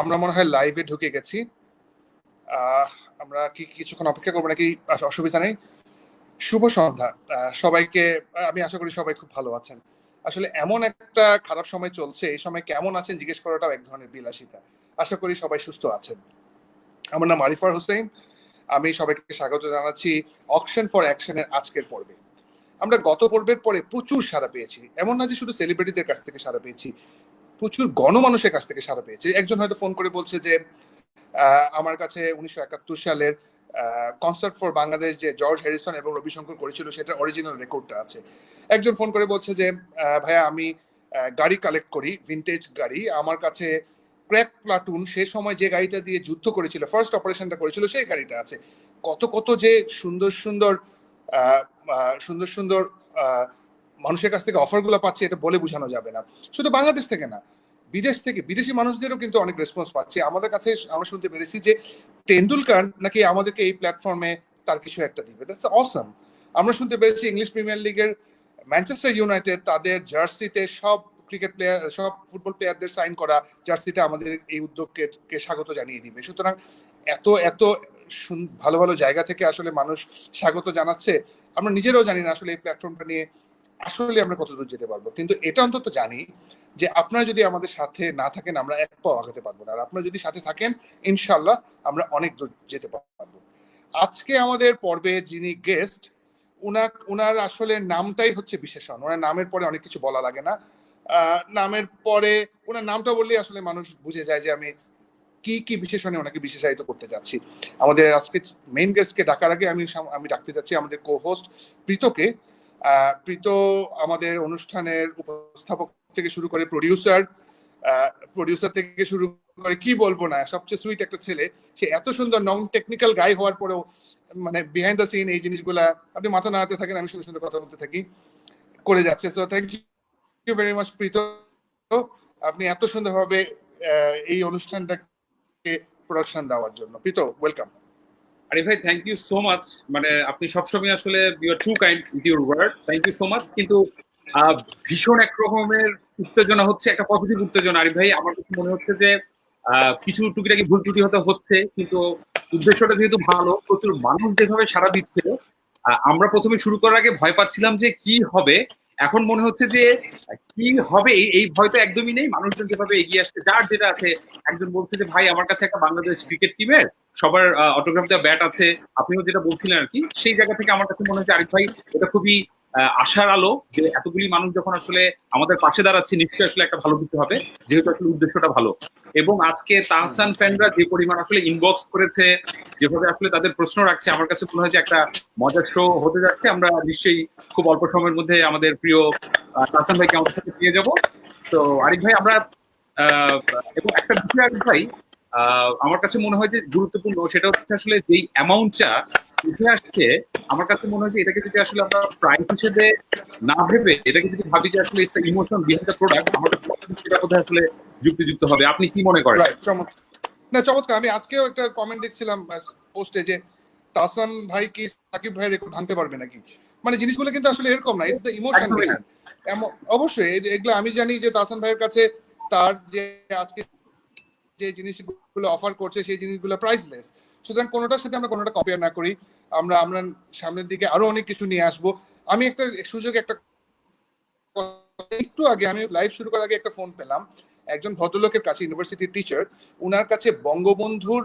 আমরা মনে হয় লাইভে ঢুকে গেছি। আমরা কি কিছুক্ষণ অপেক্ষা করবো নাকি? অসুবিধা নেই। শুভ সন্ধ্যা সবাইকে। আমি আশা করি সবাই খুব ভালো আছেন। আসলে এমন একটা খারাপ সময় চলছে, এই সময় কেমন আছেন জিজ্ঞেস করাটাও এক ধরনের বিলাসিতা। আশা করি সবাই সুস্থ আছেন। আমার নাম আরিফার হোসেন। আমি সবাইকে স্বাগত জানাচ্ছি অকশন ফর অ্যাকশনের আজকের পর্বে। আমরা গত পর্বের পরে প্রচুর সাড়া পেয়েছি। এমন না যে শুধু সেলিব্রিটিদের কাছ থেকে সাড়া পেয়েছি, প্রচুর গণমানুষের কাছ থেকে সাড়া পেয়েছি। একজন হয়তো ফোন করে বলছে যে আমার কাছে 1971 সালের কনসার্ট ফর বাংলাদেশ যে জর্জ হ্যারিসন এবং রবিশঙ্কর করেছিল সেটার অরিজিনাল রেকর্ডটা আছে। একজন ফোন করে বলছে যে ভাইয়া আমি গাড়ি কালেক্ট করি, ভিনটেজ গাড়ি। আমার কাছে ক্র্যাক প্লাটুন সে সময় যে গাড়িটা দিয়ে যুদ্ধ করেছিল, ফার্স্ট অপারেশনটা করেছিল, সেই গাড়িটা আছে। কত কত যে সুন্দর সুন্দর সুন্দর সুন্দর মানুষের কাছ থেকে অফারগুলো পাচ্ছে, এটা বলে বোঝানো যাবে না। শুধু বাংলাদেশ থেকে না, বিদেশ থেকে বিদেশি মানুষদেরও কিন্তু অনেক রেসপন্স পাচ্ছি। আমাদের কাছে আমরা শুনতে পেরেছি যে টেন্ডুলকার নাকি আমাদেরকে এই প্ল্যাটফর্মে তার কিছু একটা দিবে। That's awesome. আমরা শুনতে পেরেছি ইংলিশ প্রিমিয়ার লিগের ম্যানচেস্টার ইউনাইটেড তাদের জার্সিতে সব ক্রিকেট প্লেয়ার, সব ফুটবল প্লেয়ারদের সাইন করা জার্সিটা আমাদের এই উদ্যোগকে স্বাগত জানিয়ে দিবে। সুতরাং এত এত ভালো ভালো জায়গা থেকে আসলে মানুষ স্বাগত জানাচ্ছে। আমরা নিজেরাও জানি না আসলে এই প্ল্যাটফর্মটা নিয়ে আসলে আমরা কতদূর যেতে পারবো, কিন্তু এটা অন্তত জানি যে আপনারা যদি আমাদের সাথে না থাকেন আমরা এক পাও আগাতে পারবো না। আর আপনারা যদি সাথে থাকেন ইনশাল্লাহ আমরা অনেক দূর যেতে পারবো। আজকে আমাদের পর্বে যিনি গেস্ট, উনার আসলে নামটাই হচ্ছে বিশেষণ। ওনার নামের পরে অনেক কিছু বলা লাগে না। নামের পরে ওনার নামটা বললেই আসলে মানুষ বুঝে যায় যে আমি কি কি বিশেষণে ওনাকে বিশেষায়িত করতে যাচ্ছি। আমাদের আজকে মেইন গেস্টকে ডাকার আগে আমি ডাকতে যাচ্ছি আমাদের কো হোস্ট প্রীতকে। প্রীত আমাদের অনুষ্ঠানের উপস্থাপক থেকে শুরু করে প্রডিউসার থেকে শুরু করে কি বলবো না, সবচেয়ে সুইট একটা ছেলে। সে এত সুন্দর নন টেকনিক্যাল গাই হওয়ার পরেও মানে বিহাইন্ড দ্য সিন এই জিনিসগুলা আপনি মাথা নাড়াতে থাকেন, আমি সুন্দর সুন্দর কথা বলতে থাকি, করে যাচ্ছে। So thank you very much Preet, আপনি এত সুন্দরভাবে এই অনুষ্ঠানটাকে প্রোডাকশন দেওয়ার জন্য। প্রীত, ওয়েলকাম। আরে ভাই, থ্যাংক ইউ সো মাচ। মানে আপনি সবসময় আসলে you are too kind with your word. Thank you so much. কিন্তু ভীষণ এক রকমের উত্তেজনা হচ্ছে, একটা পজিটিভ উত্তেজনা। আরে ভাই, আমার কাছে মনে হচ্ছে যে কিছু টুকিটাকি ভুল ত্রুটি হচ্ছে, কিন্তু উদ্দেশ্যটা যেহেতু ভালো, প্রচুর মানুষ যেভাবে সাড়া দিচ্ছিল, আমরা প্রথমে শুরু করার আগে ভয় পাচ্ছিলাম যে কি হবে। এখন মনে হচ্ছে যে কি হবে এই ভয় তো একদমই নেই। মানুষজন যেভাবে এগিয়ে আসছে, যার যেটা আছে। একজন বলছে যে ভাই আমার কাছে একটা বাংলাদেশ ক্রিকেট টিমের সবার অটোগ্রাফ দেওয়া ব্যাট আছে, আপনিও যেটা বলছিলেন আর কি, সেই জায়গা থেকে আমার কাছে মনে হচ্ছে আরিফ ভাই এটা খুবই আশার আলো যে এতগুলি মানুষ যখন আসলে আমাদের পাশে দাঁড়াচ্ছে, নিশ্চয়ই আসলে একটা ভালো কিছু হবে, যেহেতু আসলে উদ্দেশ্যটা ভালো। এবং আজকে তাহসান ফ্যানরা যে পরিমাণ আসলে ইনবক্স করেছে, যেভাবে আসলে তাদের প্রশ্ন রাখছে, আমার কাছে মনে হয় যে একটা মজার শো হতে যাচ্ছে। আমরা নিশ্চয়ই খুব অল্প সময়ের মধ্যে আমাদের প্রিয় তাহসান ভাইকে আমাদের সাথে পেয়ে যাবো। তো আরিফ ভাই, আমরা এবং একটা বিষয় আরিফ ভাই আমার কাছে মনে হয় যে গুরুত্বপূর্ণ, সেটা হচ্ছে আসলে যেই অ্যামাউন্টটা উঠে আসছে, আমার কাছে মনে হয় যে এটাকে যদি আসলে আমরা প্রাইস হিসেবে না ভেবে এটাকে যদি ভাবি যে আসলে ইমোশন বিহাইন্ড দ্য প্রোডাক্ট, আমার কাছে সেটা বোধহয় আসলে যুক্তিযুক্ত হবে। আপনি কি মনে করেন? না, চমৎকার। আমি আজকেও একটা কমেন্ট দেখছিলাম পোস্টে যে তাহসান ভাই কি সাকিব ভাইয়ের রেকর্ড ভাঙতে পারবে নাকি। মানে জিনিসগুলো কিন্তু আসলে এরকম না, ইটস দ্য ইমোশন বিহাইন্ড। অবশ্যই এগুলো আমি জানি যে তাহসান ভাইয়ের কাছে তার যে আজকে যে জিনিসগুলো অফার করছে সেই জিনিসগুলো প্রাইসলেস। সুতরাং কোনোটার সাথে আমরা কোনোটা কম্পেয়ার না করি। আমরা সামনের দিকে আরো অনেক কিছু নিয়ে আসবো। আমি একটা সুযোগে একটু আগে আমি লাইভ শুরু করার আগে একটা ফোন পেলাম একজন ভদ্রলোকের কাছে, ইউনিভার্সিটির টিচার। উনার কাছে বঙ্গবন্ধুর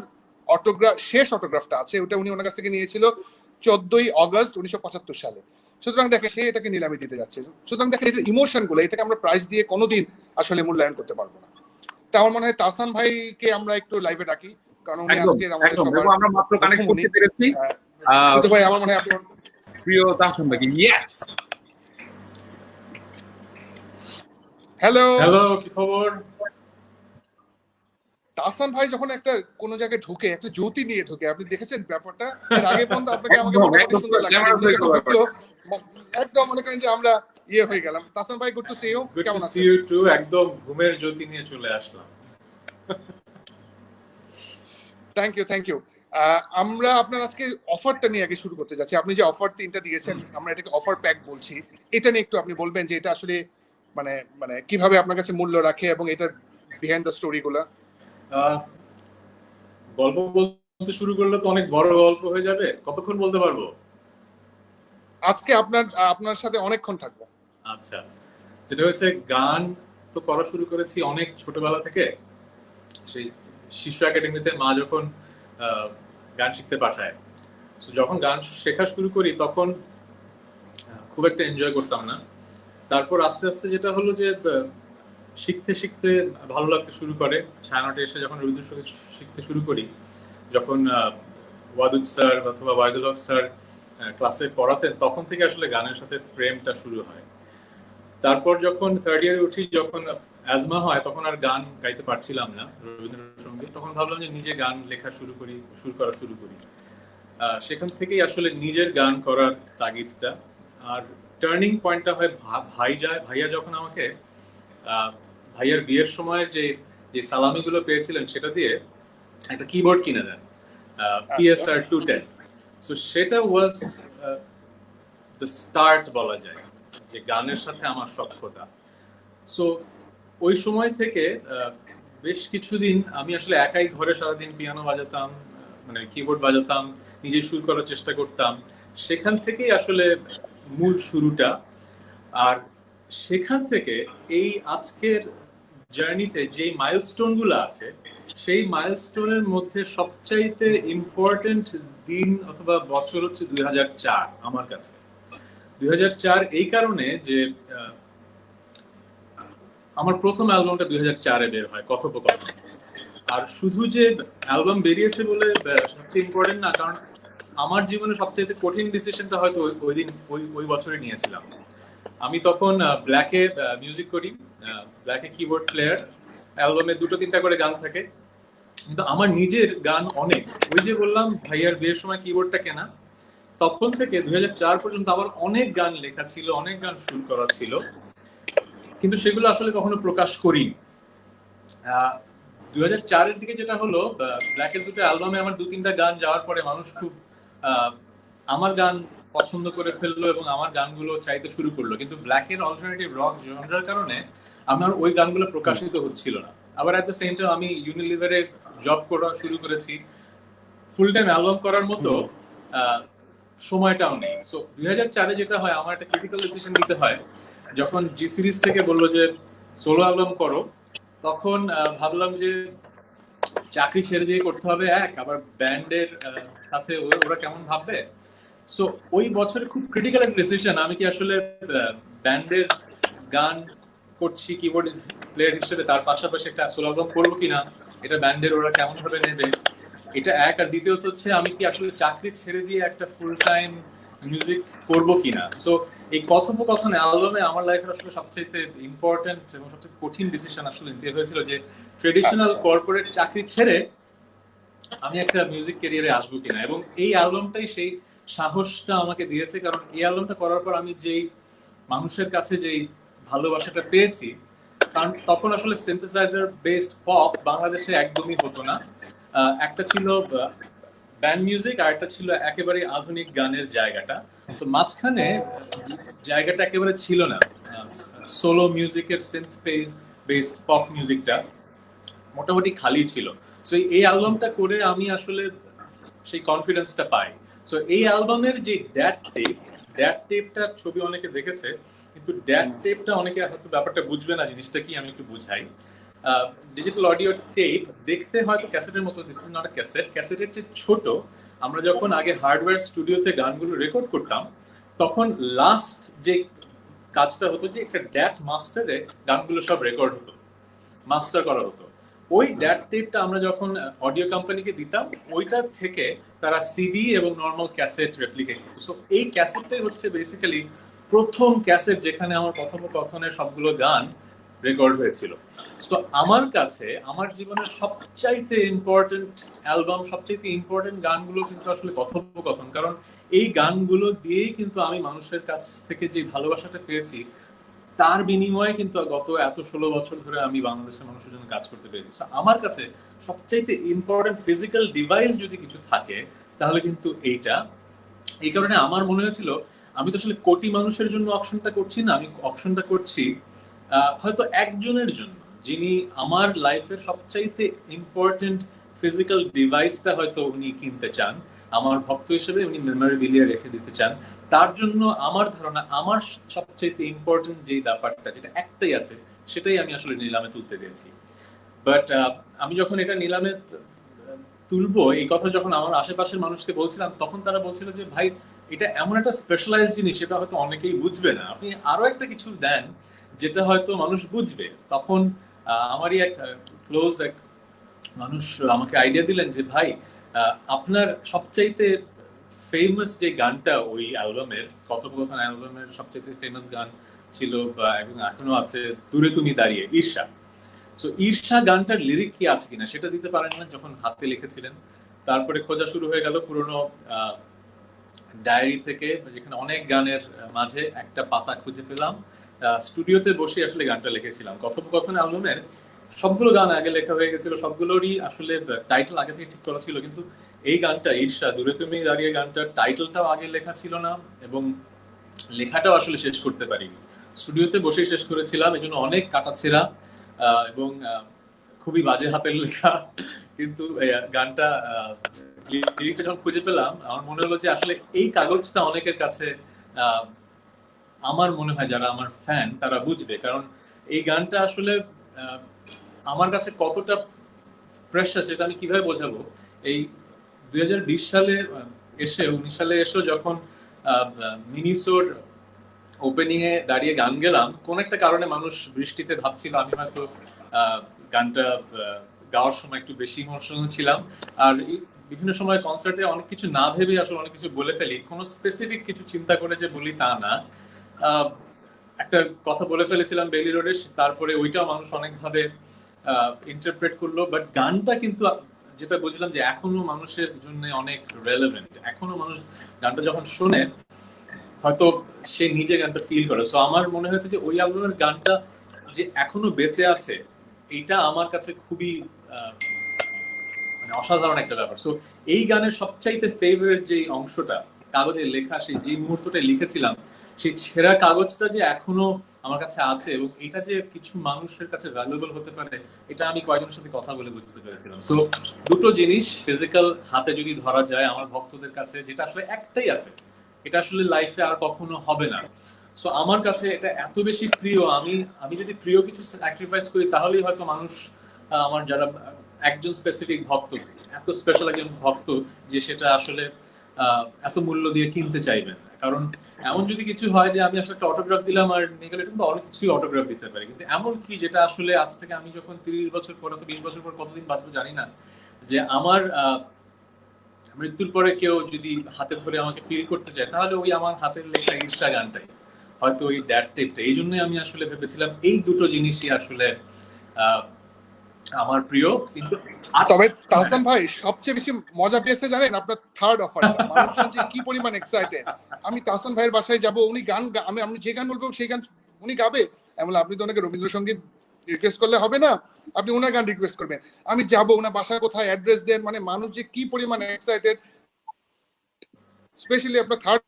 শেষ অটোগ্রাফটা আছে, ওটা উনি ওনার কাছ থেকে নিয়েছিল 14ই অগস্ট 1975 সালে। সুতরাং দেখে সে এটাকে নিলামি দিতে যাচ্ছে। সুতরাং দেখে এটা ইমোশন গুলো, এটাকে আমরা প্রাইস দিয়ে কোনোদিন আসলে মূল্যায়ন করতে পারবো না। তা আমার মনে হয় তাহসান ভাইকে আমরা একটু লাইভে ডাকি, কারণ উনি আজকে আমাদের সবার আমরা মাত্র কানেক্ট করতে পেরেছি। ভাই আমার মনে হয় আপনার প্রিয় তাহসান ভাই। ইয়েস, হ্যালো হ্যালো, কি খবর? তাহসান ভাই যখন একটা কোন জায়গায় ঢুকে একটা জ্যোতি নিয়ে ঢুকে, আপনি দেখেছেন ব্যাপারটা? এর আগে পর্যন্ত আপনাকে আমাকে মোটামুটি সুন্দর লাগে, একদম মনে করেন যে আমরা ইয়ে হয়ে গেলাম। তাহসান ভাই, গুড টু সি ইউ। কেমন আছেন? See you too. একদম ঘুমের জ্যোতি নিয়ে চলে আসলাম। Thank you. আমরা আপনার আজকে অফারটা নিয়ে আগে শুরু করতে যাচ্ছি। আপনি যে অফার 3টা দিয়েছেন, আমরা এটাকে অফার প্যাক বলছি। এটা নিয়ে একটু আপনি বলবেন যে এটা আসলে মানে কিভাবে আপনার কাছে মূল্য রাখে এবং এটার বিহাইন্ড দ্য স্টোরিগুলো। আহ, গল্প বলতে শুরু করলে তো অনেক বড় গল্প হয়ে যাবে, কতক্ষণ বলতে পারবো? আজকে আপনার সাথে অনেকক্ষণ থাকবো। আচ্ছা, যেটা হচ্ছে গান তো করা শুরু করেছি অনেক ছোটবেলা থেকে। সেই শিশু একাডেমিতে মা যখন গান শিখতে পাঠায়, তো যখন গান শেখা শুরু করি তখন খুব একটা এনজয় করতাম না। তারপর আস্তে আস্তে যেটা হলো যে শিখতে শিখতে ভালো লাগতে শুরু করে। ছায়ানটে এসে যখন রবীন্দ্রসঙ্গীত শিখতে শুরু করি, যখন ওয়াদুদ স্যার অথবা ওয়াহিদুল হক স্যার ক্লাসে পড়াতেন, তখন থেকে আসলে গানের সাথে প্রেমটা শুরু হয়। তারপর যখন থার্ড ইয়ারে উঠি, যখন অ্যাজমা হয়, তখন আর গান গাইতে পারছিলাম না রবীন্দ্রসঙ্গীত। তখন ভাবলাম যে নিজে গান লেখা শুরু করি। সেখান থেকেই আসলে নিজের গান করার তাগিদটা। আর টার্নিং পয়েন্টটা হয় ভাইয়া যখন আমাকে ভাইয়ার বিয়ের সময় যে যে সালামিগুলো পেয়েছিলেন সেটা দিয়ে একটা কিবোর্ড কিনে দেন, PSR 210। সো সেটা ওয়াজ দ্য স্টার্ট বলা যায় যে গানের সাথে আমার সখ্যতা। সো ওই সময় থেকে বেশ কিছুদিন আমি আসলে একাই ঘরে সারাদিন পিয়ানো বাজাতাম, মানে কিবোর্ড বাজাতাম, নিজে সুর করার চেষ্টা করতাম। সেখান থেকেই আসলে মূল শুরুটা। আর সেখান থেকে এই আজকের জার্নিতে যে মাইলস্টোন গুলো আছে, সেই মাইলস্টোনের মধ্যে সবচাইতে ইম্পর্টেন্ট দিন অথবা বছর হচ্ছে 2004 আমার কাছে। 2004 এই কারণে যে আমার প্রথম অ্যালবামটা 2004-এ বের হয়, কথোপকথন। আর শুধু যে অ্যালবাম বেরিয়েছে বলে সবচেয়ে ইম্পর্টেন্ট না, কারণ আমার জীবনে সবচেয়ে কঠিন ডিসিশনটা হয়তো ওই দিন ওই বছরে নিয়েছিলাম। আমি তখন ব্ল্যাকে মিউজিক করি, ব্ল্যাকে কিবোর্ড প্লেয়ার। অ্যালবামে 2-3টা করে গান থাকে, কিন্তু আমার নিজের গান অনেক। ওই যে বললাম ভাইয়ার বিয়ের সময় কিবোর্ডটা কেনা, তখন থেকে 2004 পর্যন্ত আমার অনেক গান লেখা ছিল, অনেক গান সুর করা ছিল, কিন্তু সেগুলো আসলে কখনো প্রকাশ করিনি। 2004-এর দিকে যেটা হলো, ব্ল্যাকের 2টা অ্যালবামে আমার 2-3টা গান যাওয়ার পরে মানুষ খুব আমার গান পছন্দ করে ফেললো এবং আমার গানগুলো চাইতে শুরু করলো, কিন্তু ব্ল্যাকের অল্টারনেটিভ রক জনরার কারণে আমার ওই গানগুলো প্রকাশিত হচ্ছিল না। আবার এট দ্য সেম টাইম আমি ইউনিলিভারে জব করা শুরু করেছি, ফুল টাইম অ্যালবাম করার মতো সময়টাও নেই। সো 2004-এ যেটা হয়, আমার একটা ক্রিটিক্যাল ডিসিশন নিতে হয়। যখন জি সিরিজ থেকে বললো যে সোলো অ্যালবাম করো, তখন ভাবলাম যে চাকরি ছেড়ে দিয়ে করতে হবে আবার ব্যান্ডের সাথে ওরা কেমন ভাববে। সো ওই বছরে খুব ক্রিটিক্যাল একটা ডিসিশন, আমি কি আসলে ব্যান্ডের গান করছি কিবোর্ড প্লেয়ার হিসেবে, তার পাশাপাশি একটা সোলো অ্যালবাম করবো কিনা, এটা ব্যান্ডের ওরা কেমন ভাবে নেবে, এটা এক। আর দ্বিতীয়ত হচ্ছে আমি কি আসলে চাকরি ছেড়ে দিয়ে একটা ফুল টাইম মিউজিক করবো কিনা। সো এই কথোপকথন অ্যালবামে আমার লাইফের আসলে সবচেয়ে ইম্পর্টেন্ট এবং সবচেয়ে কঠিন ডিসিশন আসলে নিতে হয়েছিল, যে ট্রেডিশনাল কর্পোরেট চাকরি ছেড়ে আমি একটা মিউজিক ক্যারিয়ারে আসবো কিনা। এবং এই অ্যালবামটাই সেই সাহসটা আমাকে দিয়েছে, কারণ এই অ্যালবামটা করার পর আমি যেই মানুষের কাছে যেই ভালোবাসাটা পেয়েছি, কারণ তখন আসলে সিনথেসাইজার বেসড পপ বাংলাদেশে একদমই হতো না। একটা ছিল ব্যান্ড মিউজিক, আর একটা ছিল একেবারে আধুনিক গানের জায়গাটা। তো মাঝখানে জায়গাটা একেবারে ছিল না, সোলো মিউজিকের সিনথ বেসড পপ মিউজিকটা মোটামুটি খালি ছিল। সো এই অ্যালবামটা করে আমি আসলে সেই কনফিডেন্সটা পাই। সো এই অ্যালবামের যে ড্যাট টেপটার ছবি অনেকে দেখেছে, কিন্তু ড্যাট টেপটা অনেকে হয়তো ব্যাপারটা বুঝবে না, জিনিসটা কি আমি একটু বুঝাই। ডিজিটাল অডিও টেপ দেখতে হয়তো ক্যাসেটের মতো, this is not a cassette. ক্যাসেটের যে ছোট, আমরা যখন আগে হার্ডওয়্যার স্টুডিওতে গানগুলো রেকর্ড করতাম, তখন লাস্ট যে কাজটা হতো যে একটা ড্যাট মাস্টারে গানগুলো সব রেকর্ড হতো, মাস্টার করা হতো। ওই ড্যাট টেপটা আমরা যখন অডিও কোম্পানিকে দিতাম, ওইটা থেকে তারা সিডি এবং নর্মাল ক্যাসেট রেপ্লিকেট করতো। সো এই ক্যাসেটটাই হচ্ছে বেসিক্যালি প্রথম ক্যাসেট যেখানে আমার কথোপকথনের সবগুলো গান রেকর্ড হয়েছিল। তো আমার কাছে আমার জীবনের সবচাইতে ইম্পর্টেন্ট অ্যালবাম, সবচাইতে ইম্পর্টেন্ট গানগুলো কিন্তু আসলে কথোপকথন, কারণ এই গানগুলো দিয়েই কিন্তু আমি মানুষের কাছ থেকে যে ভালোবাসাটা পেয়েছি, তার বিনিময়ে কিন্তু গত এত 16 বছর ধরে আমি বাংলাদেশের মানুষের জন্য কাজ করতে পেরেছি। আমার কাছে সবচাইতে ইম্পর্টেন্ট ফিজিক্যাল ডিভাইস যদি কিছু থাকে, তাহলে কিন্তু এইটা। এই কারণে আমার মনে হয়েছিল আমি তো আসলে কোটি মানুষের জন্য অপশনটা করছি না, আমি অপশনটা করছি হয়তো একজনের জন্য, যিনি আমার লাইফের সবচাইতে ইম্পর্টেন্ট ফিজিক্যাল ডিভাইসটা হয়তো উনি কিনতে চান, আমার ভক্ত হিসেবে উনি মেমোরেবিলিয়া রেখে দিতে চান, তার জন্য আমার ধারণা আমার সবচাইতে ইম্পর্টেন্ট যে ব্যাপারটা যেটা একটাই আছে সেটাই আমি আসলে নিলামে তুলতে গেছি। বাট আমি যখন এটা নিলামে তুলবো এই কথা যখন আমার আশেপাশের মানুষকে বলছিলাম, তখন তারা বলছিল যে ভাই এটা এমন একটা স্পেশালাইজ জিনিস, এটা হয়তো অনেকেই বুঝবে না, আপনি আরো একটা কিছু দেন যেটা হয়তো মানুষ বুঝবে। তখন আমারই এক ক্লোজ এক মানুষ আমাকে আইডিয়া দিলেন যে ভাই আপনার সবচাইতে ফেমাস যে গানটা ওই অ্যালবামের, কথোপকথন অ্যালবামের সবচাইতে ফেমাস গান ছিল এবং এখনো আছে, দূরে তুমি দাঁড়িয়ে, ঈর্ষা। সো ঈর্ষা গানটার লিরিক কি আছে কিনা সেটা দিতে পারেন না যখন হাতে লিখেছিলেন। তারপরে খোঁজা শুরু হয়ে গেল পুরোনো ডায়েরি থেকে, যেখানে অনেক গানের মাঝে একটা পাতা খুঁজে পেলাম। স্টুডিওতে বসে আসলে গানটা লিখেছিলাম। কথোপকথন অ্যালবামের সবগুলো গান আগে লেখা হয়ে গেছিল, সবগুলোরই আসলে টাইটেল আগে থেকে ঠিক করা ছিল, কিন্তু এই গানটা ঈর্ষা দূরে তুমি দাঁড়িয়ে গানটার টাইটেলটাও আগে লেখা ছিল না এবং লেখাটাও আসলে শেষ করতে পারিনি। স্টুডিওতে বসেই শেষ করেছিলাম, এই জন্য অনেক কাটাছেঁড়া এবং খুবই বাজে হাতের লেখা। কিন্তু গানটা লিরিকটা যখন খুঁজে পেলাম আমার মনে হলো যে আসলে এই কাগজটা অনেকের কাছে, আমার মনে হয় যারা আমার ফ্যান তারা বুঝবে, কারণ এই গানটা আসলে আমার কাছে কতটা প্রেশাস সেটা আমি কিভাবে বোঝাবো। এই 2020 সালে এসে 19 সালে এসেও যখন মিনিসোর ওপেনিং এ দাঁড়িয়ে গান গেলাম, কোন একটা কারণে মানুষ বৃষ্টিতে ভাবছিল আমি হয়তো গানটা গাওয়ার সময় একটু বেশি ইমোশনাল ছিলাম। আর বিভিন্ন সময় কনসার্টে অনেক কিছু না ভেবে আসলে অনেক কিছু বলে ফেলি, কোনো স্পেসিফিক কিছু চিন্তা করে যে বলি তা না। একটা কথা বলে ফেলেছিলাম বেলি রোডে, তারপরে ওইটাও মানুষ অনেকভাবে ইন্টারপ্রেট করলো, বাট গানটা কিন্তু যেটা বুঝলাম যে এখনো মানুষের জন্য অনেক রেলেভেন্ট। এখনো মানুষ গানটা যখন শোনে হয়তো সে নিজে গানটা ফিল করে। সো আমার মনে হয়েছে যে ওই অ্যালবামের গানটা যে এখনো বেঁচে আছে, এইটা আমার কাছে খুবই মানে অসাধারণ একটা ব্যাপার। সো এই গানের সবচাইতে ফেভারিট যে অংশটা, কাগজে লেখা, সেই যে মুহূর্তটা লিখেছিলাম, সেই ছেঁড়া কাগজটা যে এখনো আমার কাছে আছে এবং এটা যে কিছু মানুষের কাছে ভ্যালুয়েবল হতে পারে, এটা আমি কয়েকজনের সাথে কথা বলে বুঝতে পেরেছিলাম। সো দুটো জিনিস ফিজিক্যাল হাতে যদি ধরা যায় আমার ভক্তদের কাছে, যেটা আসলে একটাই আছে, এটা আসলে লাইফে আর কখনো হবে না। সো আমার কাছে এটা এত বেশি প্রিয়, আমি যদি প্রিয় কিছু স্যাক্রিফাইস করি তাহলেই হয়তো মানুষ, আমার যারা একজন স্পেসিফিক ভক্ত, এত স্পেশাল একজন ভক্ত যে সেটা আসলে এত মূল্য দিয়ে কিনতে চাইবেন। কারণ এমন যদি কিছু হয় যে আমি আসলে একটা অটোগ্রাফ দিলাম আর নিয়ে গেলে, কিন্তু অনেক কিছুই অটোগ্রাফ দিতে পারে, কিন্তু এমন কি যেটা আসলে আজ থেকে আমি যখন 30 বছর পর অথবা 20 বছর পর কতদিন বাঁচবো জানি না, যে আমার মৃত্যুর পরে কেউ যদি হাতে ধরে আমাকে ফিল করতে চায় তাহলে ওই আমার হাতের লেখা ঈর্ষা গানটাই, হয়তো ওই ড্যাড টেপটা। এই জন্যই আমি আসলে ভেবেছিলাম এই দুটো জিনিসই আসলে আমার প্রিয়। কিন্তু তবে তাহসান ভাই সবচেয়ে বেশি মজা পেয়েছে জানেন আপনার থার্ড অফারটা, মানুষজন যে কি পরিমাণ এক্সাইটেড। আমি তাহসান ভাইয়ের বাসায় যাব, উনি গান আমি যে গান বলবো সেই গান উনি গাবে, এমন আপনি তো ওনাকে রবীন্দ্রসঙ্গীত রিকোয়েস্ট করলে হবে না, আপনি ওনার গান রিকোয়েস্ট করবেন, আমি যাব, ওনার বাসায় কোথায় অ্যাড্রেস দেন, মানে মানুষ যে কি পরিমাণ এক্সাইটেড। স্পেশালি আপনার থার্ড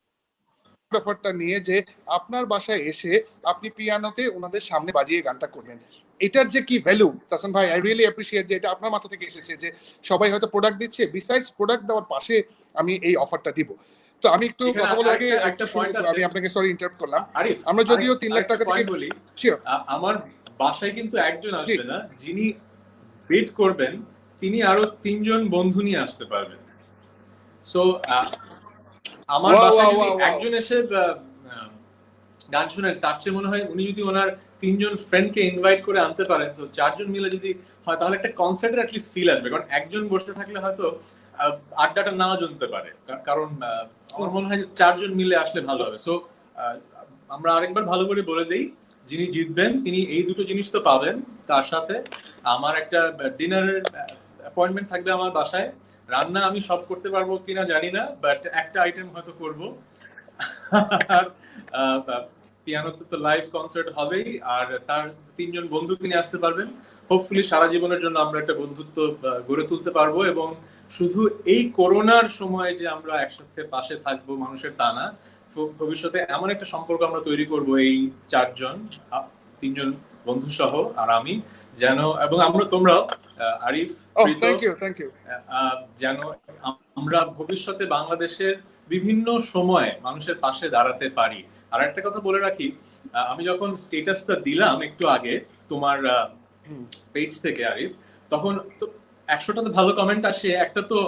অফারটা নিয়ে যে আপনার বাসায় এসে আপনি পিয়ানোতে ওনাদের সামনে বাজিয়ে গানটা করবেন, এটার যে কি ভ্যালু তাহসান ভাই, আই রিয়েলি অ্যাপ্রিশিয়েট যে এটা আপনার মাথা থেকে এসেছে, যে সবাই হয়তো প্রোডাক্ট দিচ্ছে, বিসাইডস প্রোডাক্ট দেওয়ার পাশে আমি এই অফারটা দিব। তো আমি একটু কথা বলার আগে আমি আপনাকে সরি ইন্টারাপ্ট করলাম, আমরা যদিও 3 লাখ টাকা থেকে বলি, শিওর আমার বাসায় কিন্তু একজন আসবে না, যিনি বিড করবেন তিনি আরো 3 জন বন্ধু নিয়ে আসতে পারবেন। সো আমার বাসায় যদি একজন এসে গান শুনেন, তার চেয়ে মনে হয় উনি যদি ওনার 3 জন ফ্রেন্ডকে ইনভাইট করে আনতে পারেন, তো 4 জন মিলে যদি হয় তাহলে একটা কনসার্টের অ্যাটলিস্ট ফিল আসবে। কারণ একজন বসে থাকলে হয়তো আড্ডাটা নাও জমতে পারে, কারণ আমার মনে হয় যে 4 জন মিলে আসলে ভালো হবে। সো আমরা আরেকবার ভালো করে বলে দেই, যিনি জিতবেন তিনি এই দুটো জিনিস তো পাবেন, তার সাথে আমার একটা ডিনারের অ্যাপয়েন্টমেন্ট থাকবে আমার বাসায়। রান্না আমি সব করতে পারবো কিনা জানি না, বাট একটা আইটেম হয়তো করবো। আর পিয়ানোতে তো লাইভ কনসার্ট হবেই, আর তার 3 জন বন্ধু তিনি আসতে পারবেন। হোপফুলি সারা জীবনের জন্য আমরা একটা বন্ধুত্ব গড়ে তুলতে পারবো, এবং শুধু এই করোনার সময় যে আমরা একসাথে পাশে থাকবো মানুষের তা না, ভবিষ্যতে এমন একটা সম্পর্ক আমরা তৈরি করব এই 4 জন, তিনজন বন্ধু সহ আর আমি যেন, এবং তোমরাও আরিফ, থ্যাংক ইউ যেন আমরা ভবিষ্যতে বাংলাদেশের বিভিন্ন সময়ে মানুষের পাশে দাঁড়াতে পারি। আর একটা কথা বলে রাখি, আমি যখন স্ট্যাটাসটা দিলাম একটু আগে তোমার পেজ থেকে আরিফ, তখন তো 100টা তো ভালো কমেন্ট আসে, একটা তো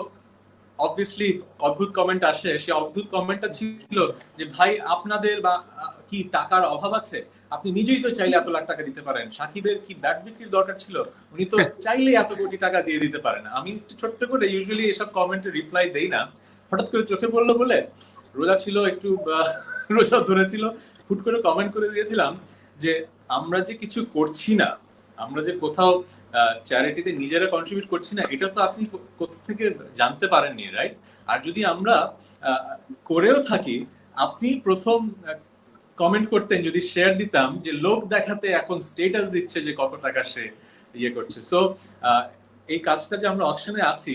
অবভিয়াসলি অদ্ভুত কমেন্ট আসে। সেই অদ্ভুত কমেন্টটা ছিল যে ভাই আপনাদের বা কি টাকার অভাব আছে, আপনি নিজেই তো চাইলে এত লাখ টাকা দিতে পারেন, সাকিবের কি ব্যাট বিক্রির দরকার ছিল, উনি তো চাইলে এত কোটি টাকা দিয়ে দিতে পারেন। আমি একটু ছোট্ট করে ইউজুয়ালি এসব কমেন্টে রিপ্লাই দেই না, হঠাৎ করে চোখে পড়লো বলে, রোজা ছিল একটু রোজা ধরেছিল, হুট করে কমেন্ট করে দিয়েছিলাম যে আমরা যে কিছু করছি না, আমরা যে কোথাও চ্যারিটিতে নিজেরা কন্ট্রিবিউট করছি না, এটা তো আপনি কোথা থেকে জানতে পারেননি, রাইট? আর যদি আমরা করেও থাকি, আপনি প্রথম কমেন্ট করতেন যদি শেয়ার দিতাম যে লোক দেখাতে এখন স্ট্যাটাস দিচ্ছে যে কত টাকা সে ইয়ে করছে। সো এই কাজটা যে আমরা অকশনে আছি,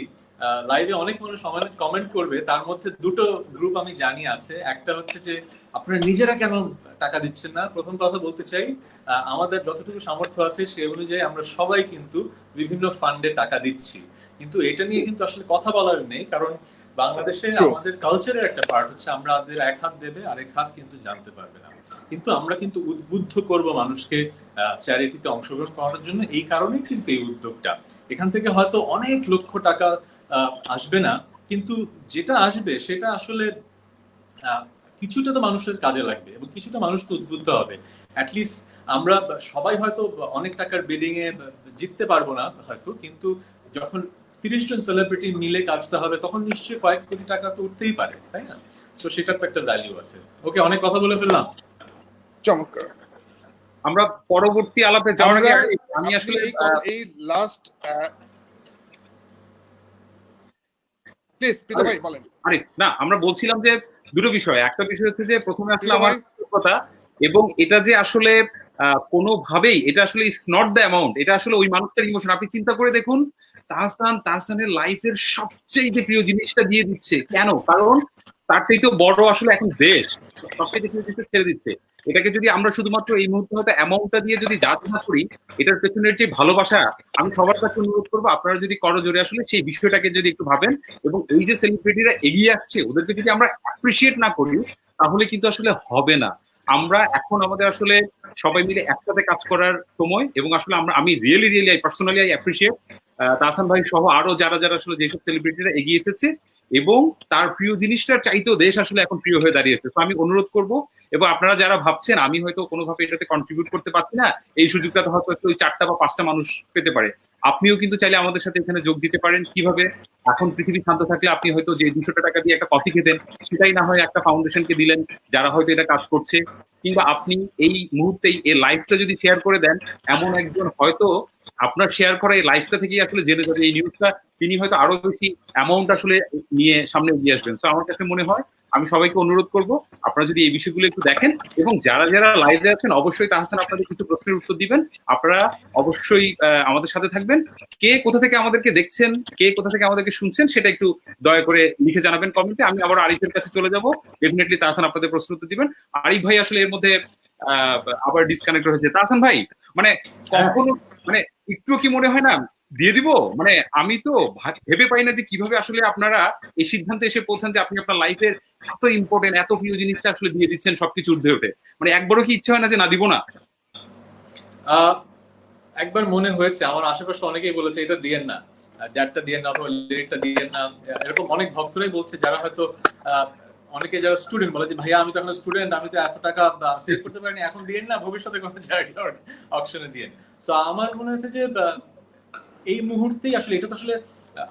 লাইভে অনেক মানুষ কমেন্ট করবে, তার মধ্যে দুটো গ্রুপ আমি জানি আছে। একটা হচ্ছে যে আপনারা নিজেরা কেন টাকা দিচ্ছেন না। প্রথম কথা বলতে চাই, আমাদের যতটুকু সামর্থ্য আছে সে অনুযায়ী আমরা সবাই কিন্তু বিভিন্ন ফান্ডে টাকা দিচ্ছি, কিন্তু এটা নিয়ে কিন্তু আসলে কথা বলার নেই, কারণ বাংলাদেশে আমাদের কালচারের একটা পার্ট হচ্ছে আমাদের এক হাত দেবে আরেক হাত কিন্তু জানতে পারবে না। কিন্তু আমরা কিন্তু উদ্বুদ্ধ করব মানুষকে চ্যারিটিতে অংশগ্রহণ করার জন্য। এই কারণেই কিন্তু এই উদ্যোগটা। এখান থেকে হয়তো অনেক লক্ষ টাকা আসবে না, কিন্তু যেটা আসবে সেটা আসলে কিছুটা তো মানুষের কাজে লাগবে এবং কিছুটা মানুষ তো উদ্বুদ্ধ হবে। অ্যাটলিস্ট আমরা সবাই হয়তো অনেক টাকার বিডিং এ জিততে পারবো না হয়তো, কিন্তু যখন 30 জন সেলিব্রিটি মিলে কাজটা হবে তখন নিশ্চয়ই কয়েক কোটি টাকা তো উঠতেই পারে, তাই না? সো সেটার তো একটা ভ্যালু আছে। ওকে, অনেক কথা বলে ফেললাম। চমৎকার। আমরা পরবর্তী আলাপে যাওয়ার আগে আমি আসলে এই লাস্ট প্লিজ প্রীত ভাই বলেন। আরিফ, না আমরা বলছিলাম যে দুটো বিষয়। একটা বিষয় হচ্ছে যে প্রথমে আসলে আমার কথা, এবং এটা যে আসলে কোনোভাবেই এটা আসলে ইজ নট দ্য অ্যামাউন্ট, এটা আসলে ওই মানুষটার ইমোশন। আপনি চিন্তা করে দেখুন, তাহসানের লাইফের সবচেয়ে প্রিয় জিনিসটা দিয়ে দিচ্ছে কেন? কারণ তার চাইতেও বড় আসলে এখন দেশ, সবচেয়ে প্রিয় জিনিসটা ছেড়ে দিচ্ছে। এটাকে যদি আমরা শুধুমাত্র এই মুহূর্তে হয়তো অ্যামাউন্টটা দিয়ে যদি জাজ না করি, এটার পেছনের যে ভালোবাসা, আমি সবার কাছে অনুরোধ করবো আপনারা যদি করজোরে আসলে সেই বিষয়টাকে যদি একটু ভাবেন, এবং এই যে সেলিব্রিটিরা এগিয়ে আসছে ওদেরকে যদি আমরা অ্যাপ্রিসিয়েট না করি তাহলে কিন্তু আসলে হবে না। আমরা এখন আমাদের আসলে সবাই মিলে একসাথে কাজ করার সময়, এবং আসলে আমি really personally I appreciate Tahsan ভাই সহ আরো যারা আসলে যেসব সেলিব্রিটিরা এগিয়ে এসেছে, এবং তার প্রিয় জিনিসটার চাইতেও দেশ আসলে এখন প্রিয় হয়ে দাঁড়িয়েছে। তো আমি অনুরোধ করব, এবং আপনারা যারা ভাবছেন আমি হয়তো কোনোভাবে এটাতে কন্ট্রিবিউট করতে পারছি না, এই সুযোগটা তো হয়তো ওই 4টা বা 5টা মানুষ পেতে পারে, আপনিও কিন্তু চাইলে আমাদের সাথে এখানে যোগ দিতে পারেন। কিভাবে? এখন পৃথিবী শান্ত থাকলে আপনি হয়তো যে 200 টাকা দিয়ে একটা কফি খেতেন, সেটাই না হয় একটা ফাউন্ডেশনকে দিলেন যারা হয়তো এটা কাজ করছে, কিংবা আপনি এই মুহূর্তেই এই লাইফটা যদি শেয়ার করে দেন, এমন একজন হয়তো আপনার শেয়ার করা এই লাইফটা থেকেই আসলে জেনে যাবে এই নিউজটা, তিনি হয়তো আরো বেশি অ্যামাউন্ট আসলে নিয়ে সামনে এগিয়ে আসবেন। তো আমার কাছে মনে হয় আমি সবাইকে অনুরোধ করব আপনারা যদি এই বিষয়গুলো একটু দেখেন, এবং যারা লাইভে আছেন অবশ্যই তাহসান আপনাদের কিছু প্রশ্নের উত্তর দিবেন। আপনারা অবশ্যই আমাদের সাথে থাকবেন। কে কোথা থেকে আমাদেরকে দেখছেন, কে কোথা থেকে আমাদেরকে শুনছেন, সেটা একটু দয়া করে লিখে জানাবেন কমেন্টে। আমি আবার আরিফের কাছে চলে যাব, ডেফিনেটলি তাহসান আপনাদের প্রশ্ন উত্তর দিবেন। আরিফ ভাই আসলে এর মধ্যে আবার ডিসকানেক্ট হয়েছে। তাহসান ভাই, মানে কখনো মানে একটু কি মনে হয় না দিয়ে দিব? মানে আমি তো ভেবে পাই না যে কিভাবে আসলে আপনারা এই সিদ্ধান্তে এসে পৌঁছান যে আপনি আপনার লাইফের এত ইম্পর্টেন্ট এত প্রিয় জিনিসটা আসলে দিয়ে দিচ্ছেন সবকিছু ঊর্ধ্বে উঠে। মানে একবারও কি ইচ্ছা হয় না যে না দিব না? একবার মনে হয়েছে, আমার আশেপাশে অনেকেই বলেছে এটা দিয়েন না, ড্যাটটা দিয়েন না, অথবা লিরিকটা দিয়েন না। এরকম অনেক ভক্তরাই বলছে, যারা হয়তো অনেকে যারা স্টুডেন্ট বলে যে ভাইয়া আমি তো এখন স্টুডেন্ট, আমি তো এত টাকা সেভ করতে পারিনি, এখন দিয়েন না, ভবিষ্যতে কোনো চ্যারিটি অকশনে দিয়েন। সো আমার মনে হচ্ছে যে এই মুহূর্তেই আসলে এটা তো আসলে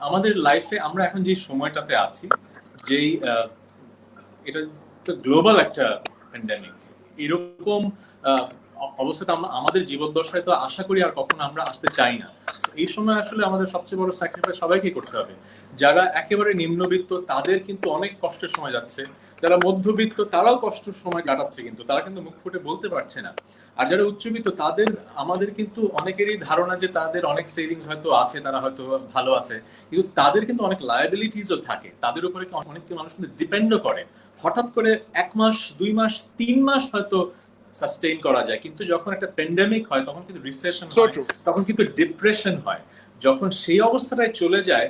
আমাদের লাইফে আমরা এখন যে সময়টাতে আছি, যেই এটা তো গ্লোবাল একটা প্যান্ডেমিক, এরকম অবস্থাতে আমরা আমাদের জীবদ্দশায় তো আশা করি আর কখনো আমরা আসতে চাই না। এই সময় আসলে আমাদের সবচেয়ে বড় স্যাক্রিফাইস সবাইকে করতে হবে। যারা একেবারে নিম্নবিত্ত তাদের কিন্তু অনেক কষ্টের সময় যাচ্ছে, যারা মধ্যবিত্ত তারাও কষ্টের সময় কাটাচ্ছে, কিন্তু তারা কিন্তু মুখ ফুটে বলতে পারছে না। আর যারা উচ্চবিত্ত তাদের আমাদের কিন্তু অনেকেরই ধারণা যে তাদের অনেক সেভিংস হয়তো আছে, তারা হয়তো ভালো আছে, কিন্তু তাদের কিন্তু অনেক লায়াবিলিটিসও থাকে, তাদের উপরে অনেক মানুষ কিন্তু ডিপেন্ডও করে। হঠাৎ করে 1 মাস 2 মাস 3 মাস হয়তো সাস্টেইন করা যায়, কিন্তু যখন একটা প্যান্ডেমিক হয় তখন কিন্তু রিসেশন So হয়, true. তখন কিন্তু ডিপ্রেশন হয়। যখন সেই অবস্থাটায় চলে যায়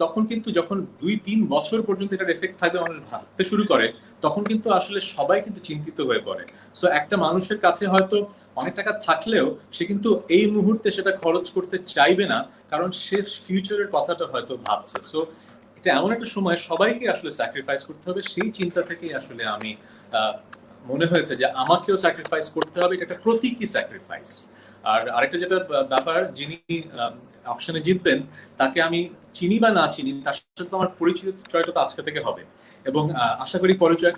তখন কিন্তু যখন 2-3 বছর পর্যন্ত এটার এফেক্ট থাকবে, মানুষ ভাবতে শুরু করে, তখন কিন্তু আসলে সবাই কিন্তু চিন্তিত হয়ে পড়ে। সো একটা মানুষের কাছে হয়তো অনেক টাকা থাকলেও সে কিন্তু এই মুহূর্তে সেটা খরচ করতে চাইবে না, কারণ সে ফিউচারের কথাটা হয়তো ভাবছে। সো এটা এমন একটা সময় সবাইকে আসলে স্যাক্রিফাইস করতে হবে, সেই চিন্তা থেকেই আসলে আমি মনে হয়েছে যে আমাকেও স্যাক্রিফাইস করতে হবে, এটা একটা প্রতীকী স্যাক্রিফাইস। আর আরেকটা যেটা ব্যাপার, যিনি অপশনে জিতবেন তাকে আমি চিনি বা না চিনি, তার সাথে তো আমার পরিচয়টা তো আজকে থেকে হবে, এবং আশা করি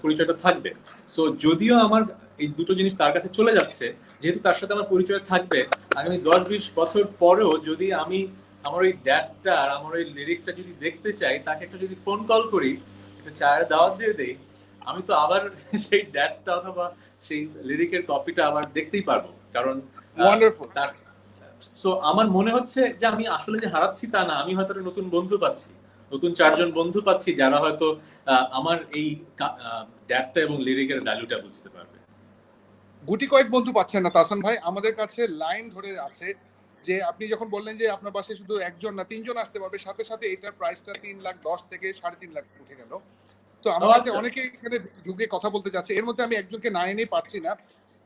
পরিচয়টা থাকবে। সো যদিও আমার এই দুটো জিনিস তার কাছে চলে যাচ্ছে, যেহেতু তার সাথে আমার পরিচয় থাকবে, আগামী 10-20 বছর পরেও যদি আমি আমার ওই ড্যাটটা আর আমার ওই লিরিকটা যদি দেখতে চাই, তাকে একটা যদি ফোন কল করি, একটা চায়ের দাওয়াত দিয়ে দেই, আমি তো আবার সেই ড্যাটটা অথবা সেই লিরিকের কপিটা আবার দেখতেই পারবো, কারণ Wonderful. সো আমার মনে হচ্ছে যে আমি আসলে যে হারাচ্ছি তা না, আমি হয়তো নতুন বন্ধু পাচ্ছি, নতুন 4 জন বন্ধু পাচ্ছি যারা হয়তো আমার এই ড্যাটটা এবং লিরিকের ভ্যালুটা বুঝতে পারবে। গুটি কয়েক বন্ধু পাচ্ছেন না তাহসান ভাই, আমাদের কাছে লাইন ধরে আছে যে আপনি যখন বললেন যে আপনার বাসায় শুধু একজন না 3 জন আসতে পারবে, সাথে সাথে এটার প্রাইসটা 3,10,000 থেকে 3.5 লাখ উঠে গেল। তো আমার কাছে অনেকে এখানে ঢুকে কথা বলতে যাচ্ছে, এর মধ্যে আমি একজনকে না এনেই পাচ্ছি না।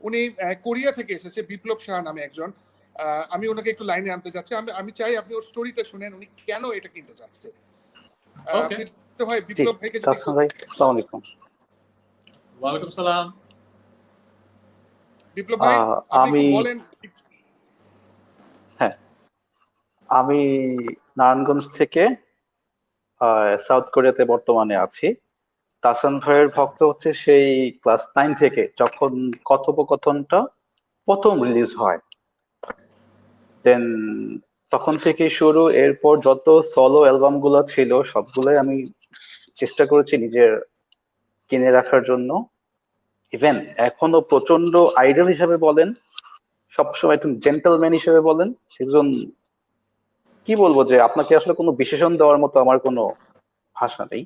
উনি কোরিয়া থেকে এসেছে, বিপ্লব শাহ নামে একজন। আমি ওনাকে একটু লাইনে আনতে যাচ্ছি। আমি চাই আপনি ওর স্টোরিটা শুনেন, উনি কেন এটা কিনতে চাচ্ছে। ভাই বিপ্লব ভাইকে তাহসান ভাই, আসসালামু আলাইকুম। ওয়ালাইকুম সালাম। বিপ্লব ভাই আপনি বলেন। হ্যাঁ, আমি নারায়ণগঞ্জ থেকে সাউথ কোরিয়াতে বর্তমানে আছি। তাহসান ভাইয়ের ভক্ত হচ্ছে সেই ক্লাস 9 থেকে, যখন কথোপকথনটা প্রথম রিলিজ হয়, দেন তখন থেকে শুরু। এরপর যত সলো অ্যালবাম গুলো ছিল সবগুলোই আমি চেষ্টা করেছি নিজের কিনে রাখার জন্য। ইভেন এখনো প্রচন্ড আইডল হিসাবে বলেন, সবসময় একজন জেন্টলম্যান হিসেবে বলেন, একজন কি বলবো, যে আপনাকে আসলে কোনো বিশেষণ দেওয়ার মতো আমার কোনো ভাষা নেই।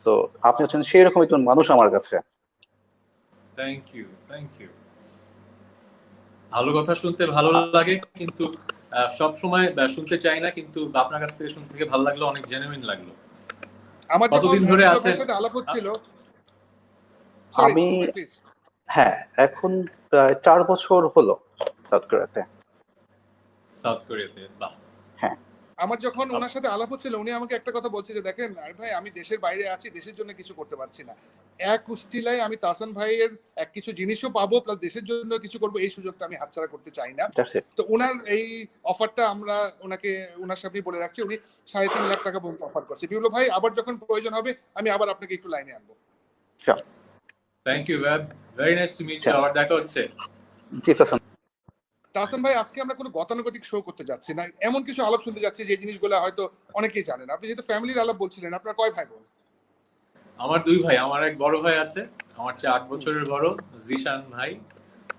তো আপনি হচ্ছেন সেই রকম একজন মানুষ আমার কাছে। Thank you, thank you. ভালো কথা শুনতে ভালো লাগে, কিন্তু সব সময় শুনতে চাই না, কিন্তু আপনার কাছ থেকে শুনতে ভালো লাগলো, অনেক জেনুইন লাগলো। আমার কতদিন ধরে আছে আলাপ হচ্ছিল? আমি হ্যাঁ, এখন প্রায় 4 বছর হলো সাউথ কোরিয়াতে। বাহ। হ্যাঁ, আমার যখন ওনার সাথে আলাপ হচ্ছিল, উনি আমাকে একটা কথা বলছে যে দেখেন আর ভাই, আমি দেশের বাইরে আছি, দেশের জন্য কিছু করতে পারছি না, এক উস্তিলায় আমি তাহসান ভাইয়ের এক কিছু জিনিসও পাবো, প্লাস দেশের জন্য কিছু করবো, এই সুযোগটা আমি হাতছাড়া করতে চাই না। তো ওনার এই অফারটা আমরা ওনার সাথে বলে রাখছি, উনি 3.5 লাখ টাকা পর্যন্ত অফার করছে। বিপ্লব ভাই, আবার যখন প্রয়োজন হবে আমি আবার আপনাকে একটু লাইনে আনবো। Thank you, very nice to meet you. আবার দেখা হচ্ছে। জি তাহসান। তাহসান ভাই, আজকে আমরা কোনো গতানুগতিক শো করতে যাচ্ছি না, এমন কিছু আলাপ শুনতে যাচ্ছি যে জিনিসগুলো হয়তো অনেকেই জানেন। আপনি যেহেতু ফ্যামিলির আলাপ বলছিলেন, আপনার কয় ভাই বোন? আমার 2 ভাই। আমার এক বড় ভাই আছে, আমার চেয়ে 8 বছরের বড়, জিশান ভাই।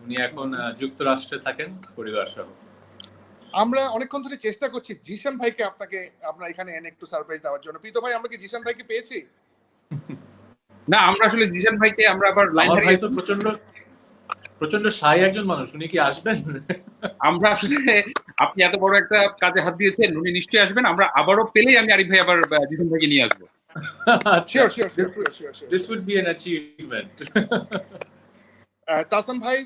উনি এখন যুক্তরাষ্ট্রে থাকেন পরিবার সহ। আমরা অনেকক্ষণ ধরে চেষ্টা করছি জিশান ভাইকে আপনার এখানে এনে একটু সারপ্রাইজ দেওয়ার জন্য। প্রীত ভাই, আমরা কি জিশান ভাইকে পেয়েছি? না, আমরা আসলে জিশান ভাইকে আমরা আবার লাইন আমার ভাই তো প্রচন্ড শাই একজন মানুষ, উনি কি আসবেন? আমরা আসলে আপনি এত বড় একটা কাজে হাত দিয়েছেন, উনি নিশ্চয়ই আসবেন। আমরা আবারও পেলেই আমি আরিফ ভাই আবার জিশান ভাইকে নিয়ে আসবো। Sure. This would be an achievement. Tahsan ভাই,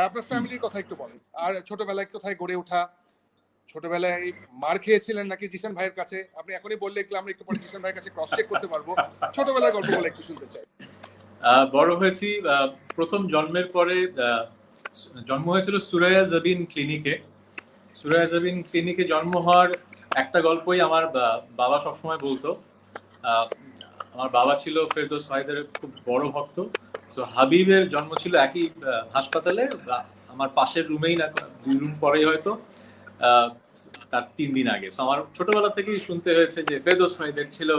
আপনার ফ্যামিলির কথা একটু বলেন, আর ছোটবেলায় কোথায় গড়ে ওঠা, ছোটবেলায় মার খেয়েছিলেন নাকি জিশান ভাইয়ের কাছে? আপনি এখনই বললে আমরা একটু পরে জিশান ভাইয়ের কাছে ক্রস চেক করতে পারবো। ছোটবেলায় গল্প বলে একটু শুনতে চাই। বড় হয়েছি, প্রথম জন্মের পরে জন্ম হয়েছিল সুরাইয়া জাবিন ক্লিনিকে। সুরাইয়া জাবিন ক্লিনিকে জন্ম হওয়ার একটা গল্পই আমার বাবা সবসময় বলতো। আমার বাবা ছিল ফেরদৌস ভাইদের খুব বড় ভক্ত। সো হাবিবের জন্ম ছিল একই হাসপাতালে, আমার পাশের রুমেই না, 2 রুম পরেই হয়তো, তার 3 দিন আগে। সো আমার ছোটবেলা থেকেই শুনতে হয়েছে যে ফেরদৌস ভাইদের ছিল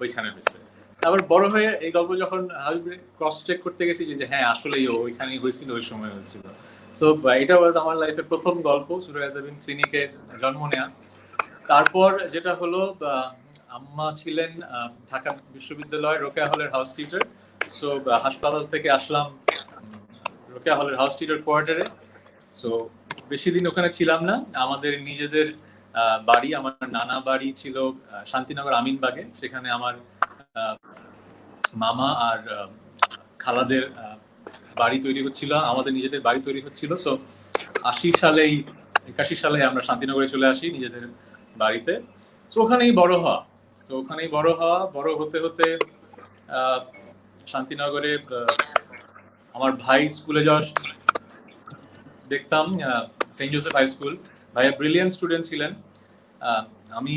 ওইখানে হয়েছে। তারপর বড় হয়ে এই গল্প যখন হাবিবের ক্রস চেক করতে গেছি যে হ্যাঁ আসলেই ওইখানেই হয়েছিল, ওই সময় হয়েছিল। সো এটা ওয়াজ আমার লাইফের প্রথম গল্প, সুরাইয়া জাবিন ক্লিনিকে জন্ম নেওয়া। তারপর যেটা হলো, আম্মা ছিলেন ঢাকা বিশ্ববিদ্যালয় রোকেয়া হলের হাউস টিচার। সো হাসপাতাল থেকে আসলাম রোকেয়া হলের হাউস টিচার কোয়ার্টারে। সো বেশি দিন ওখানে ছিলাম না। আমাদের নিজেদের বাড়ি, আমার নানা বাড়ি ছিল শান্তিনগর আমিনবাগে। সেখানে আমার মামা আর খালাদের বাড়ি তৈরি হচ্ছিল, আমাদের নিজেদের বাড়ি তৈরি হচ্ছিল। সো 81 সালে আমরা শান্তিনগরে চলে আসি নিজেদের বাড়িতে। সো ওখানেই বড় হওয়া, বড় হতে হতে শান্তিনগরে আমার ভাই স্কুলে যাওয়া দেখতাম, সেন্ট জোসেফ হাই স্কুল। ভাইয়া ব্রিলিয়ান্ট স্টুডেন্ট ছিলেন। আমি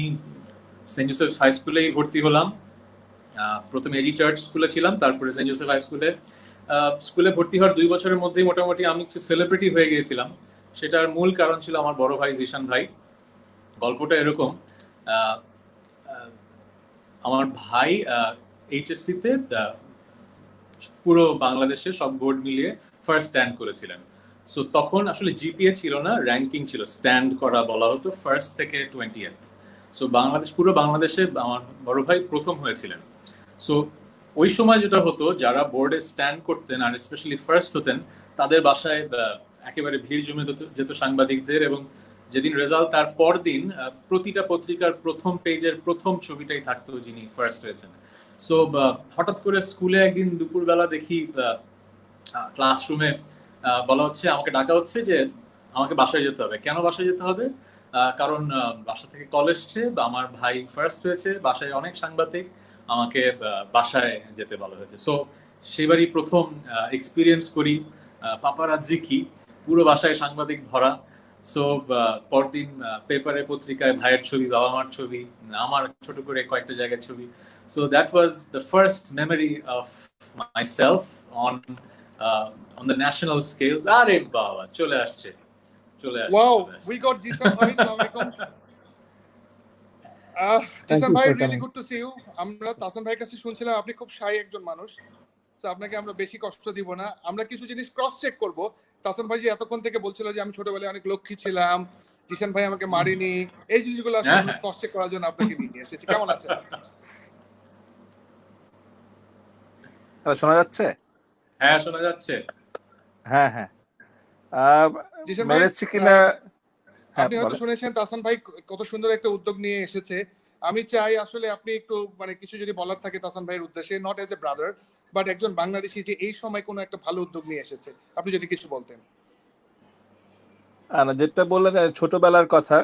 সেন্ট জোসেফ হাই স্কুলেই ভর্তি হলাম। প্রথমে এজি চার্চ স্কুলে ছিলাম, তারপরে সেন্ট জোসেফ হাই স্কুলে। স্কুলে ভর্তি হওয়ার 2 বছরের মধ্যেই মোটামুটি আমি একটু সেলিব্রিটি হয়ে গিয়েছিলাম। সেটার মূল কারণ ছিল আমার বড় ভাই জিশান ভাই। গল্পটা এরকম, আমার ভাই এইচএসসিতে পুরো বাংলাদেশে সব বোর্ড মিলিয়ে ফার্স্ট স্ট্যান্ড করেছিলেন। সো তখন আসলে জিপিএ ছিল না, র্যাঙ্কিং ছিল, স্ট্যান্ড করা বলা হতো, ফার্স্ট থেকে 20th। সো পুরো বাংলাদেশে আমার বড় ভাই প্রথম হয়েছিলেন। সো ওই সময় যেটা হতো, যারা বোর্ডে স্ট্যান্ড করতেন আর স্পেশালি ফার্স্ট হতেন, তাদের বাসায় একেবারে ভিড় জমে যেত সাংবাদিকদের, এবং যেদিন রেজাল্ট তার পর দিন প্রতিটা পত্রিকার প্রথম পেজের প্রথম ছবিটাই থাকতো যিনি ফার্স্ট হয়েছেন। সো হঠাৎ করে স্কুলে একদিন দুপুরবেলা দেখি ক্লাসরুমে বলা হচ্ছে, আমাকে ডাকা হচ্ছে যে আমাকে বাসায় যেতে হবে। কেন বাসায় যেতে হবে? কারণ বাসা থেকে কল এসছে, আমার ভাই ফার্স্ট হয়েছে, বাসায় অনেক সাংবাদিক, আমাকে বাসায় যেতে বলা হয়েছে। সো সেবারই প্রথম এক্সপিরিয়েন্স করি পাপারাজ্জি কি, পুরো বাসায় সাংবাদিক ভরা। সো পরদিন পেপারে পত্রিকায় ভাইয়ের ছবি, বাবা মার ছবি, আমার ছোট করে কয়েকটা জায়গার ছবি। So that was the first memory of myself on the national scales. আরে বাবা, চলে আসছে। Wow, we got Jishan bhai. Assalamualaikum. Jishan bhai, really good to see you. আমরা তাসান ভাইয়ের কাছে শুনছিলাম আপনি খুব শাই একজন মানুষ। তো আপনাকে আমরা বেশি কষ্ট দিব না। আমরা কিছু জিনিস ক্রস চেক করব। তাসান ভাই যে এতক্ষণ থেকে বলছিল যে আমি ছোটবেলায় অনেক লক্ষ্মী ছিলাম, জিশান ভাই আমাকে মারিনি, এই জিনিসগুলো আসলে ক্রস চেক করার জন্য আপনাকে নিয়ে এসেছি। কেমন আছেন? শোনা যাচ্ছে? হ্যাঁ, শোনা যাচ্ছে। হ্যাঁ হ্যাঁ, মেরেছি কিনা আপনি হয়তো শুনেছেন তাসান ভাই কত সুন্দর একটা উদ্যোগ নিয়ে এসেছে। আমি চাই আসলে আপনি একটু মানে কিছু যদি বলার থাকে তাসান ভাইয়ের উদ্দেশ্যে, not as a brother but একজন বাংলাদেশি যে এই সময় কোনো একটা ভালো উদ্যোগ নিয়ে এসেছে, আপনি যদি কিছু বলতেন। যেটা বললেন ছোটবেলার কথা,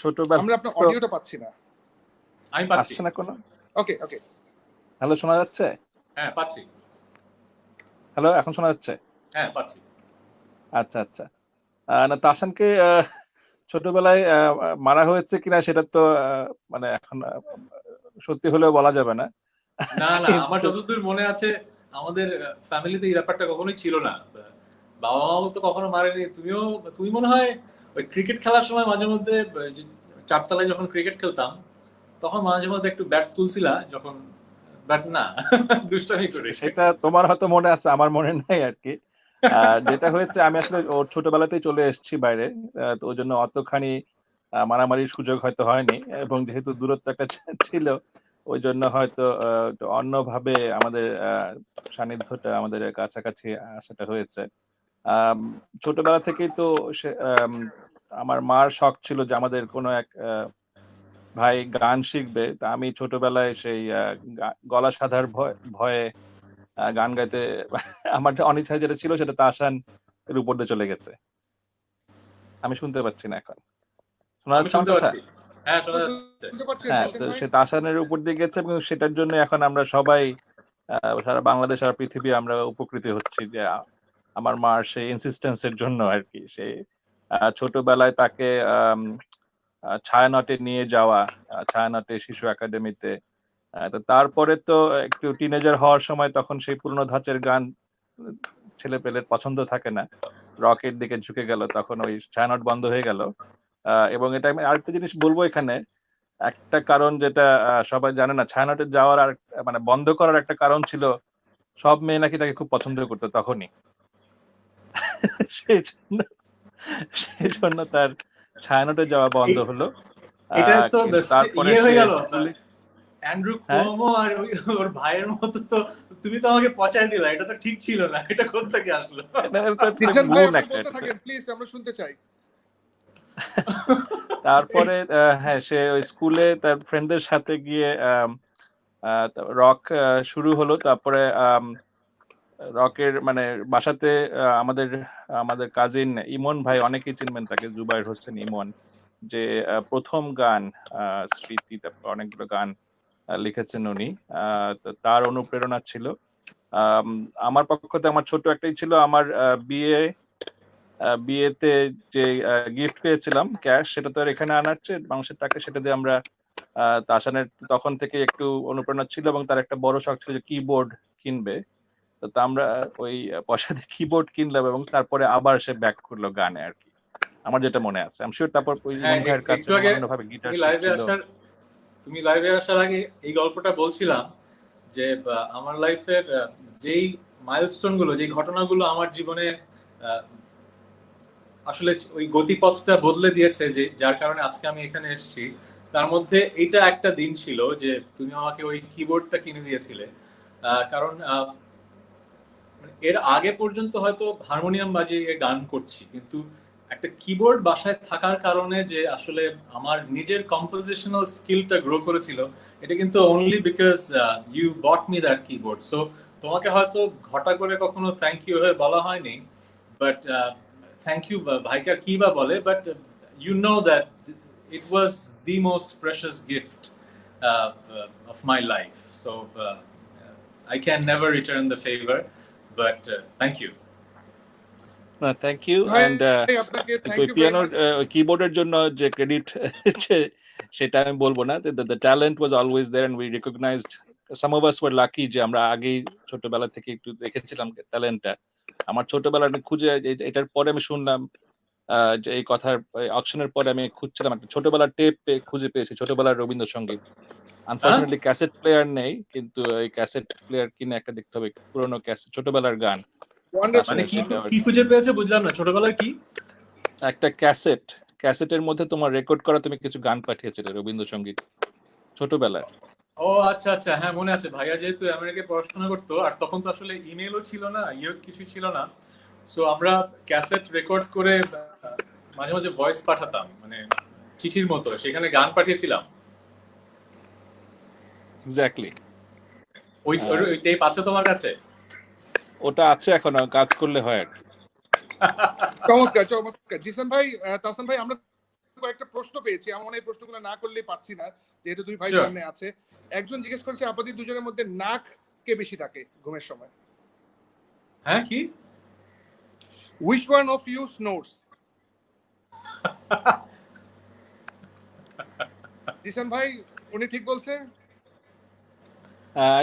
ছোটবেলা আমরা আপনার অডিওটা পাচ্ছি না। আমি পাচ্ছি। আসছে না কোনো? ওকে ওকে, হ্যালো, শোনা যাচ্ছে? হ্যাঁ, পাচ্ছি। হ্যালো, এখন শোনা যাচ্ছে? হ্যাঁ, পাচ্ছি। আচ্ছা আচ্ছা। না, তাসানকে ছোটবেলায় মারা হয়েছে কিনা সেটা তো মানে এখন সত্যি হলেও বলা যাবে না। না না, আমার যতদূর মনে আছে আমাদের ফ্যামিলিতে এই ব্যাপারটা কখনোই ছিল না। বাবা মাও তো কখনো মারেনি। তুমি মনে হয় ওই ক্রিকেট খেলার সময় মাঝে মধ্যে চারতলায় যখন ক্রিকেট খেলতাম তখন মাঝে মধ্যে একটু ব্যাট তুলছিলা, যখন ব্যাট না দুষ্টামি করে। সেটা তোমার হয়তো মনে আছে, আমার মনে নাই আর কি। যেটা হয়েছে, আমি আসলে ওর ছোটবেলাতেই চলে এসেছি বাইরে, তো ওই জন্য অতখানি মারামারির সুযোগ হয়তো হয়নি, এবং যেহেতু দূরত্ব একটা ছিল ওই জন্য হয়তো অন্যভাবে আমাদের সান্নিধ্যটা, আমাদের কাছাকাছি আসাটা হয়েছে। ছোটবেলা থেকেই তো আমার মার শখ ছিল যে আমাদের কোনো এক ভাই গান শিখবে। তা আমি ছোটবেলায় সেই গলা সাধার ভয়ে গান গাইতে আমার অনিচ্ছা যেটা ছিল সেটা তাসান এর উপর দিয়ে চলে গেছে। আমি শুনতে পাচ্ছি না এখন, শোনা যাচ্ছে আমার কথা? হ্যাঁ, শোনা যাচ্ছে। হ্যাঁ, তো সে তাসানের উপর দিয়ে গেছে, এবং সেটার জন্য এখন আমরা সবাই সারা বাংলাদেশ আর পৃথিবী আমরা উপকৃত হচ্ছি যে আমার মার সেই ইনসিস্টেন্সের জন্য আর কি। সে ছোটবেলায় তাকে ছায়ানটে নিয়ে যাওয়া, ছায়ানটে শিশু একাডেমিতে। তো তারপরে তো একটু টিনেজার হওয়ার সময় তখন সেই পুরনো ধাঁচের গান ছেলে পেলের পছন্দ থাকে না, রকের দিকে ঝুঁকে গেল, তখন ওই ছায়ানট বন্ধ হয়ে গেল। এবং এটা আমি আরেকটা জিনিস বলবো এখানে, একটা কারণ যেটা সবাই জানে না, ছায়ানটে যাওয়ার আর মানে বন্ধ করার একটা কারণ ছিল, সব মেয়ে নাকি তাকে খুব পছন্দ করতো তখনই। সেই জন্য তার ছায়ানটে যাওয়া বন্ধ হলো। এটা তো তারপরে হয়ে গেল অ্যান্ড্রু কুয়োমো আর ওর ভাইয়ের মতো তো তুমি তো আমাকে পচায় দিলা, এটা তো ঠিক ছিল না, এটা কোথা থেকে আসলো? জিসান ভাই গুণ আপনি একটা বলতে থাকেন প্লিজ, আমরা শুনতে চাই। তারপরে হ্যাঁ, সে ওই স্কুলে তার ফ্রেন্ডদের সাথে গিয়ে রক শুরু হলো। তারপরে রকের মানে বাসাতে আমাদের আমাদের কাজিন ইমন ভাই, অনেকেই চিনবেন তাকে, জুবাইর হোসেন ইমন, যে প্রথম গান স্মৃতি, তারপর অনেকগুলো গান লিখেছেন উনি। তো তার অনুপ্রেরণা ছিল। আম, আমার পক্ষতে আমার ছোট একটাই ছিল, আমার বিয়েতে যে গিফট পেয়েছিলাম ক্যাশ, সেটা তো আর এখানে আনার চেয়ে মানুষের টাকা, সেটা দিয়ে আমরা তাসানের তখন থেকে একটু অনুপ্রেরণা ছিল, এবং তার একটা বড় শখ ছিল যে কিবোর্ড কিনবে। তো তা আমরা ওই পয়সা দিয়ে কিবোর্ড কিনলাম, এবং তারপরে আবার সে ব্যাক করলো গানে আর কি, আমার যেটা মনে আছে। আমি শিওর তারপর ওই হ্যাঁ, ইমন ভাইয়ের কাছে একটু আগে অন্যভাবে গিটার তুমি লাইভে শিখছিল। আসার তুমি লাইভে আসার আগে এই গল্পটা বলছিলাম যে আমার লাইফের যেই মাইলস্টোন গুলো, যেই ঘটনাগুলো আমার জীবনে আসলে ওই গতিপথটা বদলে দিয়েছে, যে যার কারণে আজকে আমি এখানে এসেছি, তার মধ্যে এটা একটা দিন ছিল যে তুমি আমাকে ওই কিবোর্ডটা কিনে দিয়েছিলে। কারণ এর আগে পর্যন্ত হয়তো হারমোনিয়াম বাজিয়ে গান করছি, কিন্তু একটা কিবোর্ড বাসায় থাকার কারণে যে আসলে আমার নিজের কম্পোজিশনাল স্কিলটা গ্রো করেছিল, এটা কিন্তু only because you bought me that keyboard. So তোমাকে হয়তো ঘটা করে কখনো থ্যাংক ইউ হয়ে বলা হয়নি, বাট থ্যাংক ইউ ভাইকে আর কি বা বলে, but you know that it was the most precious gift of my life. So I can never return the favor, but thank you. Thank you. ভাই এন্ড আপনাকে কিন্তু থ্যাংক ওই ইউ ভেরি পিয়ানোর মাচ। কিবোর্ডের জন্য যে ক্রেডিট সেটা আমি বলবো না। The talent was always there, and we recognised, some of us were lucky যে আমরা আগেই ছোটবেলা থেকে একটু দেখেছিলাম ট্যালেন্টটা। আমার ছোটবেলায় আমি খুঁজে এটার পরে আমি শুনলাম যে এই কথার অকশনের পরে আমি খুঁজছিলাম, একটা ছোটবেলার টেপ খুঁজে পেয়েছি, ছোটবেলার রবীন্দ্রসঙ্গীত। আনফরচুনেটলি ক্যাসেট প্লেয়ার নেই, কিন্তু এই ক্যাসেট প্লেয়ার কিনে একটা দেখতে হবে, পুরোনো ক্যাসেট, ছোটবেলার গান। ওয়ান্ডারফুল। মানে সেটা কি খুঁজে পেয়েছে বুঝলাম না, ছোটবেলার কি? একটা ক্যাসেটের মধ্যে তোমার রেকর্ড করা তুমি কিছু গান পাঠিয়েছিলে রবীন্দ্রসঙ্গীত, ছোটবেলার। ও আচ্ছা আচ্ছা, হ্যাঁ মনে আছে। ভাইয়া যেহেতু আমেরিকায় পড়াশোনা করতো, আর তখন তো আসলে ইমেলও ছিল না, কিছু ছিল না, সো আমরা ক্যাসেট রেকর্ড করে মাঝে মাঝে ভয়েস পাঠাতাম, মানে চিঠির মতো, সেখানে গান পাঠিয়েছিলাম। এক্স্যাক্টলি। ওই টেপ আছে তোমার কাছে? ওটা আছে, এখন কাজ করলে হয় আর কি। চমৎকার চমৎকার। জিসান ভাই, তাহসান ভাই, আমরা কয়েকটা প্রশ্ন পেয়েছি, আমি এই প্রশ্নগুলো না করলেই পাচ্ছি না, যেহেতু দুই ভাই সামনে আছে। একজন জিজ্ঞেস করেছে আপনাদের দুজনের মধ্যে নাক কে বেশি ডাকে ঘুমের সময়? হ্যাঁ, কি? Which one of you snores? Jisan ভাই, উনি ঠিক বলছে?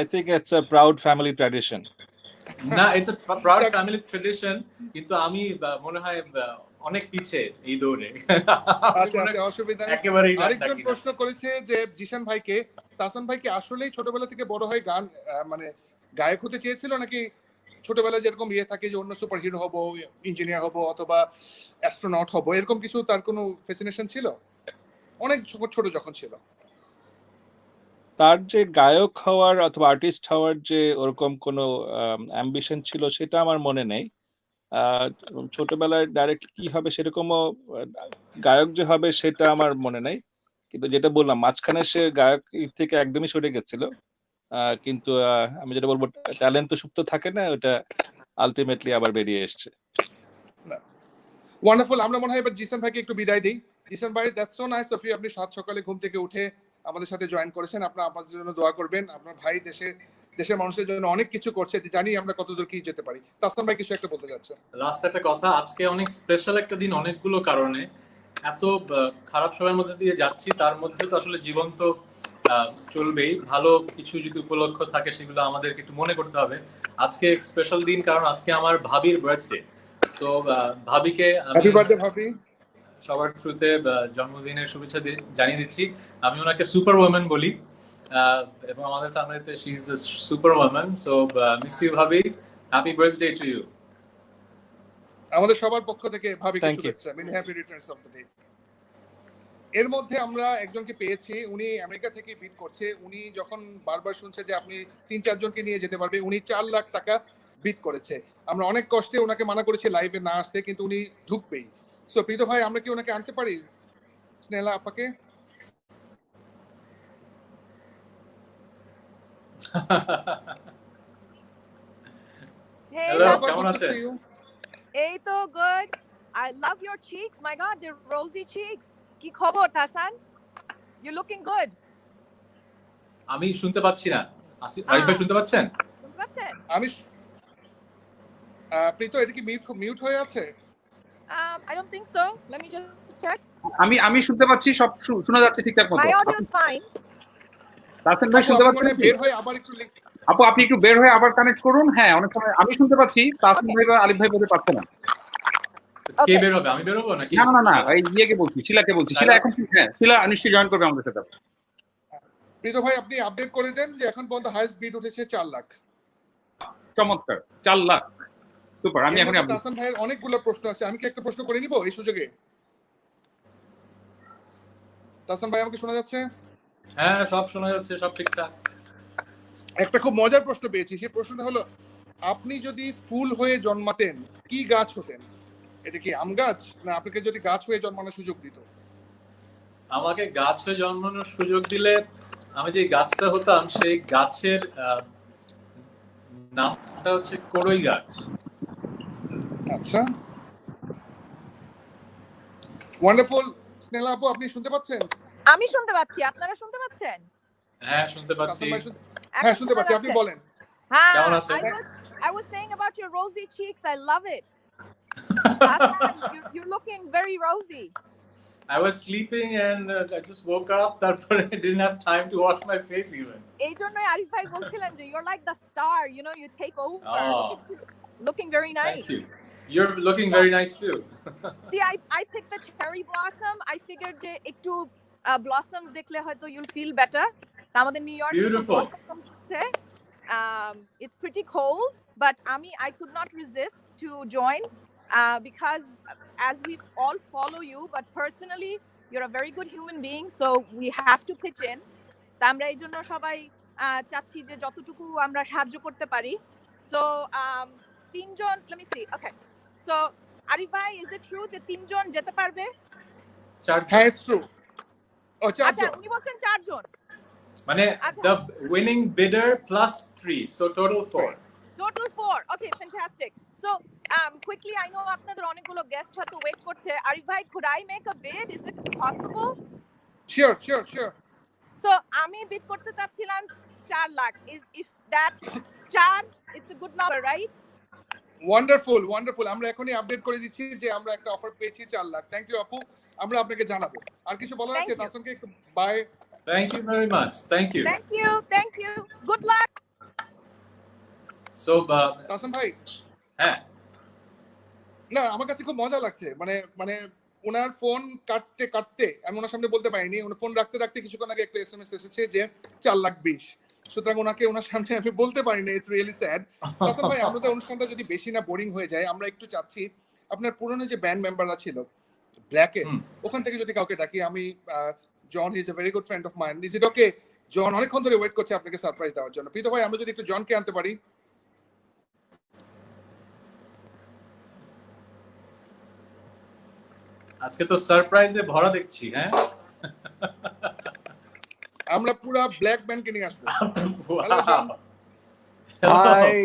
I think it's a proud family tradition. না, it's a proud family tradition, কিন্তু আমি মনে হয় অনেক পিছে এই দৌড়ে। আচ্ছা আচ্ছা, অসুবিধা নেই। একেবারেই না। আরেকজন প্রশ্ন করেছে যে জিসান ভাইকে, তাহসান ভাই কি আসলেই ছোটবেলা থেকে বড় হয়ে গান মানে গায়ক হতে চেয়েছিল, নাকি ছোটবেলায় যেরকম ইয়ে থাকে যে অন্য সুপার হিরো হবো, ইঞ্জিনিয়ার হবো, অথবা অ্যাস্ট্রোনট হবো, এরকম কিছু তার কোনো ফ্যাসিনেশন ছিল অনেক ছোট যখন ছিল? তার যে গায়ক হওয়ার অথবা আর্টিস্ট হওয়ার যে ওরকম কোনো অ্যাম্বিশন ছিল সেটা আমার মনে নেই। ছোটবেলায় ডাইরেক্ট কি হবে সেরকমও, গায়ক যে হবে সেটা আমার মনে নেই। কিন্তু যেটা বললাম, মাঝখানে সে গায়ক থেকে একদমই সরে গেছিল। কিন্তু আমি যেটা বলবো, ট্যালেন্ট তো সুপ্ত থাকে না, ওটা আলটিমেটলি আবার বেরিয়ে এসছে। ওয়ান্ডারফুল। আমরা মনে হয় এবার জিসান ভাইকে একটু বিদায় দিই। জিসান ভাই, that's so nice of you, আপনি সাত সকালে ঘুম থেকে উঠে আমাদের সাথে জয়েন করেছেন। আপনার আমাদের জন্য দোয়া করবেন। আপনার ভাই দেশের মানুষের জন্য অনেক কিছু করছে, জানি আমরা কতদূর কি যেতে পারি। তাহসান ভাই কিছু একটা বলতে যাচ্ছেন? লাস্ট একটা কথা, আজকে অনেক স্পেশাল একটা দিন, অনেকগুলো কারণে। এত খারাপ সময়ের মধ্যে দিয়ে যাচ্ছি, তার মধ্যে তো আসলে জীবন তো চলবেই, ভালো কিছু যদি উপলক্ষ থাকে সেগুলো আমাদেরকে একটু মনে করতে হবে। আজকে স্পেশাল দিন, কারণ আজকে আমার ভাবির বার্থডে। তো ভাবিকে হ্যাপি বার্থডে ভাবি। সবার থ্রুতে জন্মদিনের শুভেচ্ছা জানিয়ে দিচ্ছি। আমি ওনাকে সুপার ওম্যান বলি, এবং আমাদের ফ্যামিলিতে she is the super woman. So miss you bhabi, happy birthday to you. আমাদের সবার পক্ষ থেকে ভাবিকে Thank you. শুভেচ্ছা। Many happy returns of the day. এর মধ্যে আমরা একজনকে পেয়েছি, উনি আমেরিকা থেকে বিট করছে। উনি যখন বারবার শুনছে যে আপনি 3-4 জনকে নিয়ে যেতে পারবে, উনি 4 লাখ টাকা বিট করেছে। আমরা অনেক কষ্টে ওনাকে মানা করেছি লাইভে না আসতে, কিন্তু উনি ঢুকবেই। সো প্রীত ভাই, আমরা কি ওনাকে আনতে পারি, স্নেহা আপাকে? Hey, Hello, Sneha Tasan. আপা, কেমন good to আছেন? see you. Hey, to good. I love your cheeks. My God, they're rosy cheeks. কি খবর, Tasan? You're looking good. আমি শুনতে পাচ্ছি না। আরিফ ভাই শুনতে পাচ্ছেন? শুনতে পাচ্ছেন? আমি প্রীত, এটা কি মিউট হয়ে আছে? I don't think so. Let me just check. আমি শুনতে পাচ্ছি, সব শোনা যাচ্ছে ঠিকঠাক মতো। My audio is fine. Tasin ভাই আপু, শুনতে আপনি পাচ্ছেন মনে হয় কি? বের হয়ে আবার একটু আপু আপনি একটু বের হয়ে আবার কানেক্ট করুন। হ্যাঁ, অনেক সময় আমি শুনতে পাচ্ছি, তাসিন Okay. ভাই বা আলিফ ভাই বলতে পারছে না। কে Okay. বের হবে? আমি বের হবো নাকি? না, এই ইয়েকে বলছি, শিলাকে বলছি। শিলা এখন হ্যাঁ, শিলা নিশ্চয়ই জয়েন করবে আমাদের সাথে। প্রীত ভাই, আপনি আপডেট করে দেন যে এখন পর্যন্ত হাইয়েস্ট বিড উঠেছে 4 লাখ। চমৎকার, 4 লাখ, সুপার। আমি এর এখন মধ্যে তাসান ভাইয়ের অনেকগুলো প্রশ্ন আছে, আমি কি একটা প্রশ্ন করে নিব এই সুযোগে? তাসান ভাই, আমাকে শোনা যাচ্ছে? হ্যাঁ, সব শোনা যাচ্ছে, সব ঠিকঠাক। একটা খুব মজার প্রশ্ন পেয়েছি। সেই প্রশ্নটা হলো, আপনি যদি ফুল হয়ে জন্মাতেন কি গাছ হতেন? এটা কি আম গাছ, না আপনাকে যদি গাছ হয়ে জন্মানোর সুযোগ দিত? আমাকে গাছ হয়ে জন্মানোর সুযোগ দিলে আমি যে গাছটা হতাম সেই গাছের নামটা হচ্ছে কড়ই গাছ। আচ্ছা, ওয়ান্ডারফুল। স্নেহা আপু, আপনি শুনতে পাচ্ছেন? আমি শুনতে পাচ্ছি, আপনারা শুনতে পাচ্ছেন? হ্যাঁ, শুনতে পাচ্ছি। তাসান ভাই হ্যাঁ, শুনতে পাচ্ছি। আপনি বলেন। হ্যাঁ, কেমন আছেন? I was saying about your rosy cheeks. I love it. Tasan, you're looking very rosy. I was sleeping and I just woke up, তারপরে I didn't have time to wash my face even. এই জন্যই আরিফ ভাই বলছিলেন যে you're like the star, you know, you take over. Oh. Look at you. Looking very nice. Thank you. You're looking very nice too. See, I picked the cherry blossom. I figured যে একটু blossoms দেখলে হয়তো you'll feel better. আমাদের new ইয়র্কে Beautiful. blossoms হচ্ছে। It's pretty cold, but I could not resist to join because as we all follow you, but personally you're a very good human being, so we have to pitch in. তা আমরা এই জন্য সবাই চাচ্ছি যে যতটুকু আমরা সাহায্য করতে পারি। So তিনজন, let me see. Okay. So Arif bhai, is it true যে তিনজন যেতে পারবে? হ্যাঁ, ইটস ট্রু। ও, আচ্ছা, চারজন। উনি বলছেন চারজন। মানে আচ্ছা। the winning bidder plus 3, so total 4. Total 4. Okay, fantastic. So quickly, I know আপনাদের অনেকগুলো গেস্ট হয়তো ওয়েট করছে। Arif bhai, could I make a bid? Is it possible? Sure. So আমি বিড করতে চাচ্ছিলাম 4 lakh. If that 4, it's a good number, right? Wonderful. আমরা এখনই update করে দিচ্ছি যে আমরা একটা অফার পেয়েছি 4 লাখ। থ্যাংক ইউ আপু, আমরা আপনাকে জানাবো। আর কিছু বলার Thank আছে? you. তাসানকে একটু by. Thank you very much. Thank you. Thank you. Good luck. So Tahsan ভাই, হ্যাঁ, না আমার কাছে খুব মজা লাগছে। মানে ওনার ফোন কাটতে আমি ওনার সামনে বলতে পারিনি, ওনার ফোন রাখতে কিছুক্ষণ আগে একটা এসএমএস এসেছে যে 4,20,000। সুতরাং ওনার সামনে আমি বলতে পারিনি। It's really sad. তাসান ভাই, আমাদের অনুষ্ঠানটা যদি বেশি না বোরিং হয়ে যায়, আমরা একটু চাচ্ছি আপনার পুরনো যে ব্যান্ড মেম্বাররা ছিল ব্ল্যাকে, ওখান থেকে যদি কাউকে ডাকি। আমি John, he is a very good friend of mine. Is it okay? John অনেকক্ষণ ধরে ওয়েট করছে আপনাকে সারপ্রাইজ দেওয়ার জন্য। প্রীত ভাই, আমরা যদি একটু জনকে আনতে পারি। আজকে তো সারপ্রাইজে ভরা দেখছি। হ্যাঁ, আমরা পুরো ব্ল্যাক ব্যান্ডকে নিয়ে আসবো। Wow. John. Hi,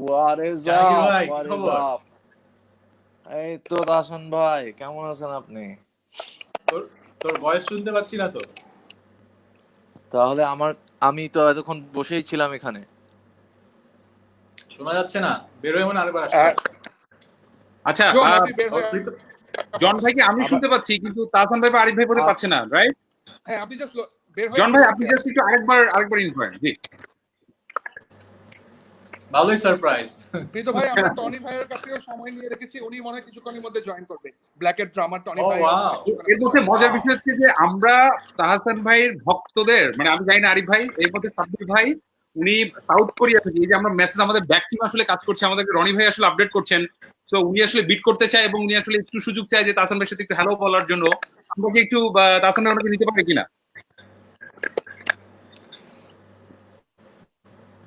what is Zaheer up? ভাই, What কি is খবর? up? এই তো দাসন ভাই, কেমন আছেন আপনি? তোর ভয়েস শুনতে পাচ্ছি না তো। তাহলে আমি তো এতক্ষণ বসেই ছিলাম এখানে। শোনা যাচ্ছে না, বের হয়ে মনে আরেকবার আসতে। আচ্ছা, জন, আপনি বের হয়ে জন ভাইকে আমি শুনতে পাচ্ছি, কিন্তু তাসান ভাই বা আরিফ ভাই বলতে পারছে না, রাইট? হ্যাঁ, আপনি জাস্ট বের হয়ে জন ভাই, আপনি জাস্ট একটু আরেকবার ইন করেন। জি, ভালোই সারপ্রাইজ। প্রীত ভাই, আমরা টনি ভাইয়ের কাছেও সময় নিয়ে রেখেছি। উনি মনে হয় কিছুক্ষণের মধ্যে জয়েন করবে। ব্ল্যাকের ড্রামার টনি Oh, ভাই। wow. এর মধ্যে মজার বিষয় হচ্ছে যে আমরা তাহসান ভাইয়ের ভক্তদের, মানে আমি জানি না আরিফ ভাই, এর মধ্যে সাব্বির ভাই উনি সাউথ কোরিয়া থেকে, এই যে আমরা মেসেজ, আমাদের ব্যাক টিম আসলে কাজ করছে, আমাদেরকে রনি ভাই আসলে আপডেট করছেন। সো উনি আসলে বিট করতে চায় এবং উনি আসলে একটু সুযোগ চায় যে তাহসান ভাইয়ের সাথে একটু হ্যালো বলার জন্য। আমরা কি একটু তাসানের ওনাকে নিতে পারি কিনা?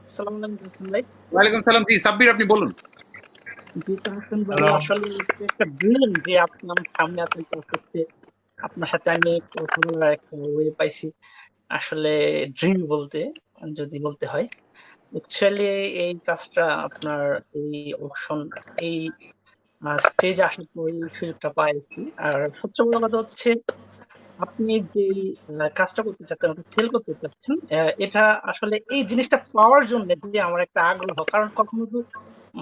আসসালামু আলাইকুম ভাই। ওয়ালাইকুম সালাম। জি সাব্বির, আপনি বলুন। জি তাহসান ভাই, Hello. আসলে এটা একটা ড্রিম যে আপনি আমার সামনে আছেন, করতে আপনার সাথে আমি কথা বলার একটা ওয়ে পাইছি। আসলে ড্রিম বলতে যদি বলতে হয়, অ্যাকচুয়ালি এই কাজটা আপনার এই অপশন এই স্টেজ আসার পর এই সুযোগটা পাইছি। আর সবচেয়ে বড় কথা হচ্ছে আপনি যে কাজটা করতে চাচ্ছেন, সেল করতে চাচ্ছেন, এটা আসলে এই জিনিসটা পাওয়ার জন্য যে আমার একটা আগ্রহ, কারণ কখনো তো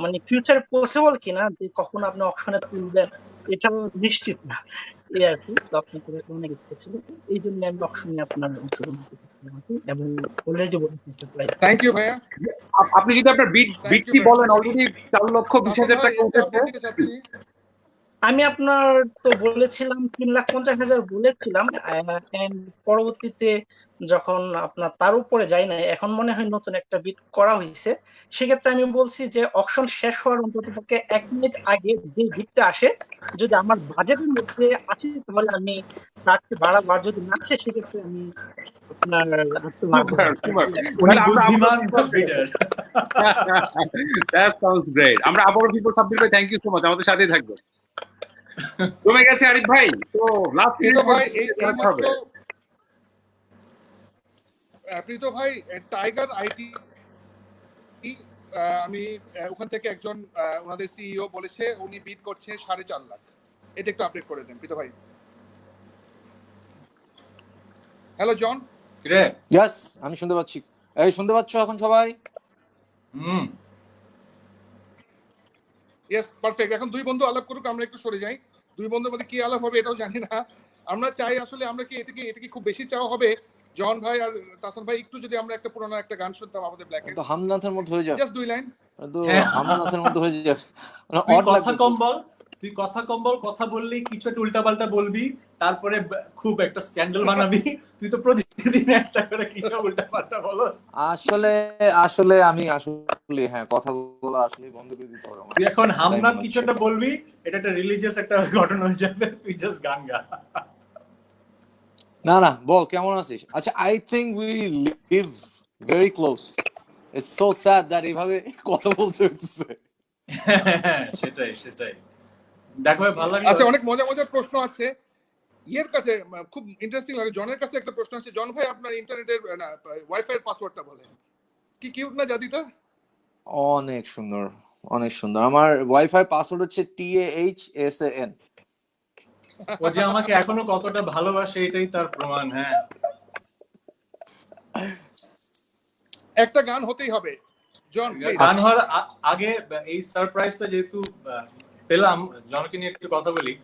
মানে ফিউচার পসিবল কিনা যে কখনো আপনি অপশনে তুলবেন এটা নিশ্চিত না, এই আর কি। তো আপনাকে অনেক ইচ্ছা ছিল, এই জন্য আমি অপশনে আপনার অংশগ্রহণ করতে চাচ্ছিলাম আর কি, এবং অলরেডি বলেছি প্রাইস। থ্যাংক ইউ ভাইয়া। আপনি যদি আপনার বিটটি very বলেন, much. অলরেডি 4,20,000 ভাই, টাকা একটু উঠেছে। update দিতে চাচ্ছি। আমি আপনার তো বলেছিলাম 3,50,000 বলেছিলাম, and পরবর্তীতে যখন আপনার তার উপরে যাই না, এখন মনে হয় নতুন একটা বিট করা হয়েছে। সেক্ষেত্রে আমি বলছি যে অকশন শেষ হওয়ার অন্তত পক্ষে 1 মিনিট আগে যে বিটটা আসে, যদি আমার বাজেটের মধ্যে আসে তাহলে আমি তার চেয়ে বাড়াবো, আর যদি না আসে সেক্ষেত্রে আমি আপনার একটু লাগবে। Super. উনি তাহলে আমরা বুদ্ধিমান আবারও বিডার। That sounds great. আমরা আবারও people সাব্বির ভাই, থ্যাংক ইউ সো মাচ, আমাদের সাথেই থাকবেন। কমে গেছে আরিফ ভাই, তো লাস্ট প্রীত ভাই এইমাত্র প্রীত ভাই টাইগার আইটি আমি ওখান থেকে একজন ওনাদের সিইও বলেছে উনি বিড করছে 4.5 লাখ। এটা একটু আপডেট করে দেন প্রীত ভাই। হ্যালো জন। রে ইয়েস, আমি শুনতে পাচ্ছি। এই শুনতে পাচ্ছ এখন সবাই? Yes, perfect. এখন দুই বন্ধু আলাপ করুক, আমরা একটু সরে যাই। দুই বন্ধুর মধ্যে কি আলাপ হবে এটাও জানি না। আমরা চাই আসলে আমরা কি এটা কি খুব বেশি চাওয়া হবে জন ভাই আর তাসান ভাই, একটু যদি আমরা একটা পুরোনো একটা গান শুনতাম আমাদের ব্ল্যাক তো হামনাথের মধ্যে হয়ে যাবে, জাস্ট 2 লাইন। তো হামনাথের মধ্যে হয়ে যাবে, মানে তুই odd কথা লাগবে। কম বল, তুই কথা কম বল, কথা বললেই কিছু একটা উল্টাপাল্টা বলবি, তারপরে খুব একটা স্ক্যান্ডাল বানাবি। তুই তো প্রতিদিন একটা করে কিছু উল্টাপাল্টা বলস। আসলে আমি আসলে হ্যাঁ, কথা বলা আসলে বন্ধ করে দিতে হবে আমার। তুই এখন হামনাথ তাই মনে কিছু হচ্ছে। একটা বলবি, এটা একটা রিলিজিয়াস একটা ঘটনা হয়ে যাবে, তুই জাস্ট গান গা। না না, বল কেমন আছিস? আচ্ছা, I think we live very close. It's so sad that এইভাবে কথা বলতে হচ্ছে। সেটাই সেটাই। দেখো ভালো লাগলো। আচ্ছা, অনেক মজার প্রশ্ন আছে ইয়ের কাছে, খুব ইন্টারেস্টিং লাগে। জনের কাছে একটা প্রশ্ন আছে। জন ভাই, আপনার ইন্টারনেটের ওয়াইফাই এর পাসওয়ার্ডটা বলেন। কি কিউট না জাতিটা? অনেক সুন্দর, অনেক সুন্দর। আমার ওয়াইফাই পাসওয়ার্ড হচ্ছে TAHSAN। ও যে আমাকে এখনো কতটা ভালোবাসে এটাই তার প্রমাণ। হ্যাঁ, একটা গান হতেই হবে জন, প্লিজ। গান হওয়ার আগে এই সারপ্রাইজটা যেহেতু পেলাম, জনকে নিয়ে একটু কথা বলি।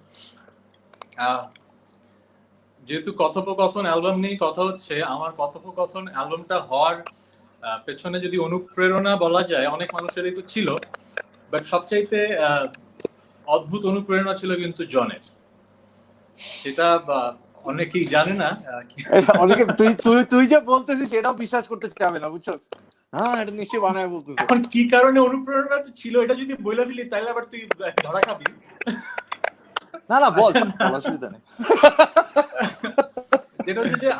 যেহেতু কথোপকথন অ্যালবাম নিয়ে কথা হচ্ছে, আমার কথোপকথন অ্যালবামটা হওয়ার পেছনে যদি অনুপ্রেরণা বলা যায়, অনেক মানুষেরই তো ছিল, বাট সবচাইতে অদ্ভুত অনুপ্রেরণা ছিল কিন্তু জনের। সেটা অনেকেই জানে না। অনেকে তুই যে বলতেছিস সেটাও বিশ্বাস করতে চাবে না, বুঝছস? হ্যাঁ, এটা নিশ্চয়ই বানায় বলতেছিস। এখন কি কারণে অনুপ্রেরণা ছিল এটা যদি বইলা দিলি তাহলে আবার তুই ধরা খাবি। না না, বল, অসুবিধা নেই। যেটা হচ্ছে যে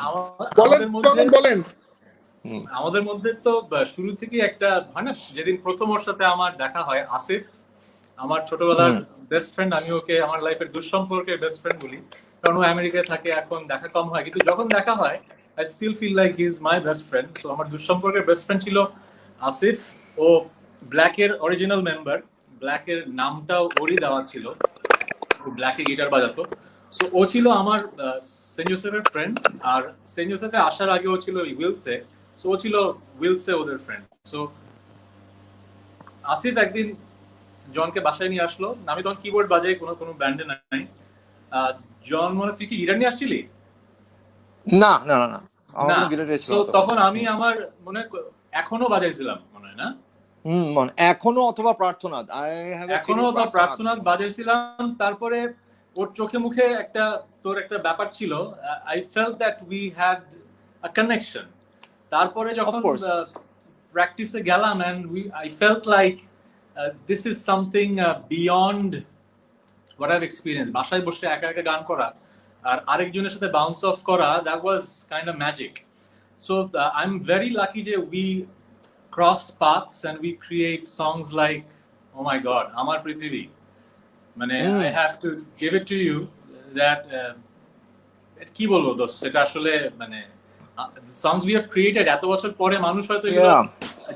আমাদের মধ্যে তো শুরু থেকেই একটা হয় না, যেদিন প্রথম ওর সাথে আমার দেখা হয়, আসিফ আমার ছোটবেলার বেস্ট ফ্রেন্ড, আমি ওকে আমার লাইফের দুঃসম্পর্কের বেস্ট ফ্রেন্ড বলি, কারণ ও আমেরিকায় থাকে, এখন দেখা কম হয়, কিন্তু যখন দেখা হয় I still feel like he is my best friend. So আমার দুঃসম্পর্কের বেস্ট ফ্রেন্ড ছিল আসিফ। ও ব্ল্যাকের অরিজিনাল মেম্বার, ব্ল্যাকের নামটাও ওরই দেওয়া ছিল, ও ব্ল্যাকে গিটার বাজাতো। সো ও ছিল আমার সেন্ট জোসেফের ফ্রেন্ড, আর সেন্ট জোসেফে আসার আগে ও ছিল উইলসে। সো ও ছিল উইলসে ওদের ফ্রেন্ড। সো আসিফ একদিন জনকে বাসায় নিয়ে আসলো, আমি তখন কিবোর্ড বাজাই, কোনো ব্যান্ডে নাই। জন মনে, তুই কি গিটার নিয়ে আসছিলি? না না না না, আমার গিটার ছিল। তো তখন আমি আমার মনে এখনো বাজাইছিলাম মনে হয় না, মনে এখনো অথবা প্রার্থনা, এখনো তো প্রার্থনা বাজাইছিলাম। তারপরে ওর চোখে মুখে তোর একটা ব্যাপার ছিল, I felt that we had a connection. তারপরে যখন প্র্যাকটিসে গেলাম, and I felt like this is something beyond what I've experience. বাসায় বসে একা একা গান করা আর আরেকজনের সাথে বাউন্স অফ করা, that was kind of magic. So I am very lucky যে উই crossed paths and we create songs like, oh my god, Amar Prithivi. মানে I have to give it to you that কি বলবো দোস্ত, সেটা আসলে মানে songs we have created এত বছর পরে মানুষ হয়তো এগুলো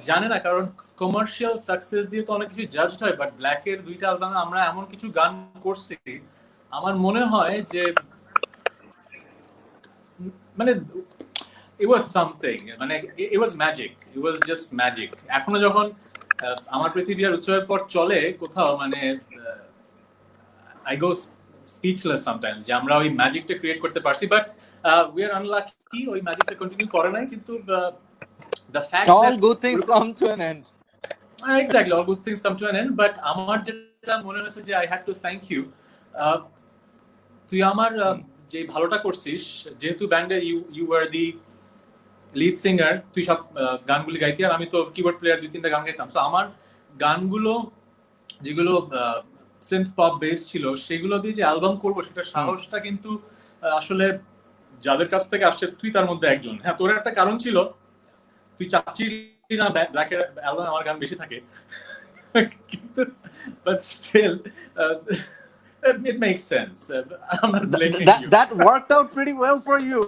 জানে না, কারণ কমার্শিয়াল সাকসেস দিয়ে তো অনেক কিছু জাজড হয়, বাট ব্ল্যাকের 2টা অ্যালবামে আমরা এমন কিছু গান করছি আমার মনে হয় যে মানে it was something, মানে it was magic, it was just magic. এখনো যখন আমার পৃথিবী আর উৎসবের পর চলে কোথাও, মানে I go speechless sometimes যে আমরা ওই ম্যাজিকটা ক্রিয়েট করতে পারছি, বাট we are unlucky ওই ম্যাজিকটা কন্টিনিউ করে নাই। কিন্তু the fact all that good things come to an end. Exactly, all good things come to an end, but আমার যেটা মনে হয়েছে যে I had to thank you, তুই আমার যে ভালোটা করছিস, যেহেতু ব্যান্ডে you were the lead singer, তুই সব গানগুলি গাইতি আর আমি তো কিবোর্ড প্লেয়ার, 2-3টা গান গাইতাম। সো আমার গানগুলো যেগুলো সিন্থ পপ বেস ছিল সেগুলো দিয়ে যে অ্যালবাম করবো সেটা সাহসটা কিন্তু আসলে যাদের কাছ থেকে আসছে, তুই তার মধ্যে একজন। হ্যাঁ, তোর একটা কারণ ছিল, তুই চাচ্ছিলি না ব্ল্যাকের অ্যালবাম আমার গান বেশি থাকে, কিন্তু but still it makes sense. I'm not blaming you. That worked out pretty well for you.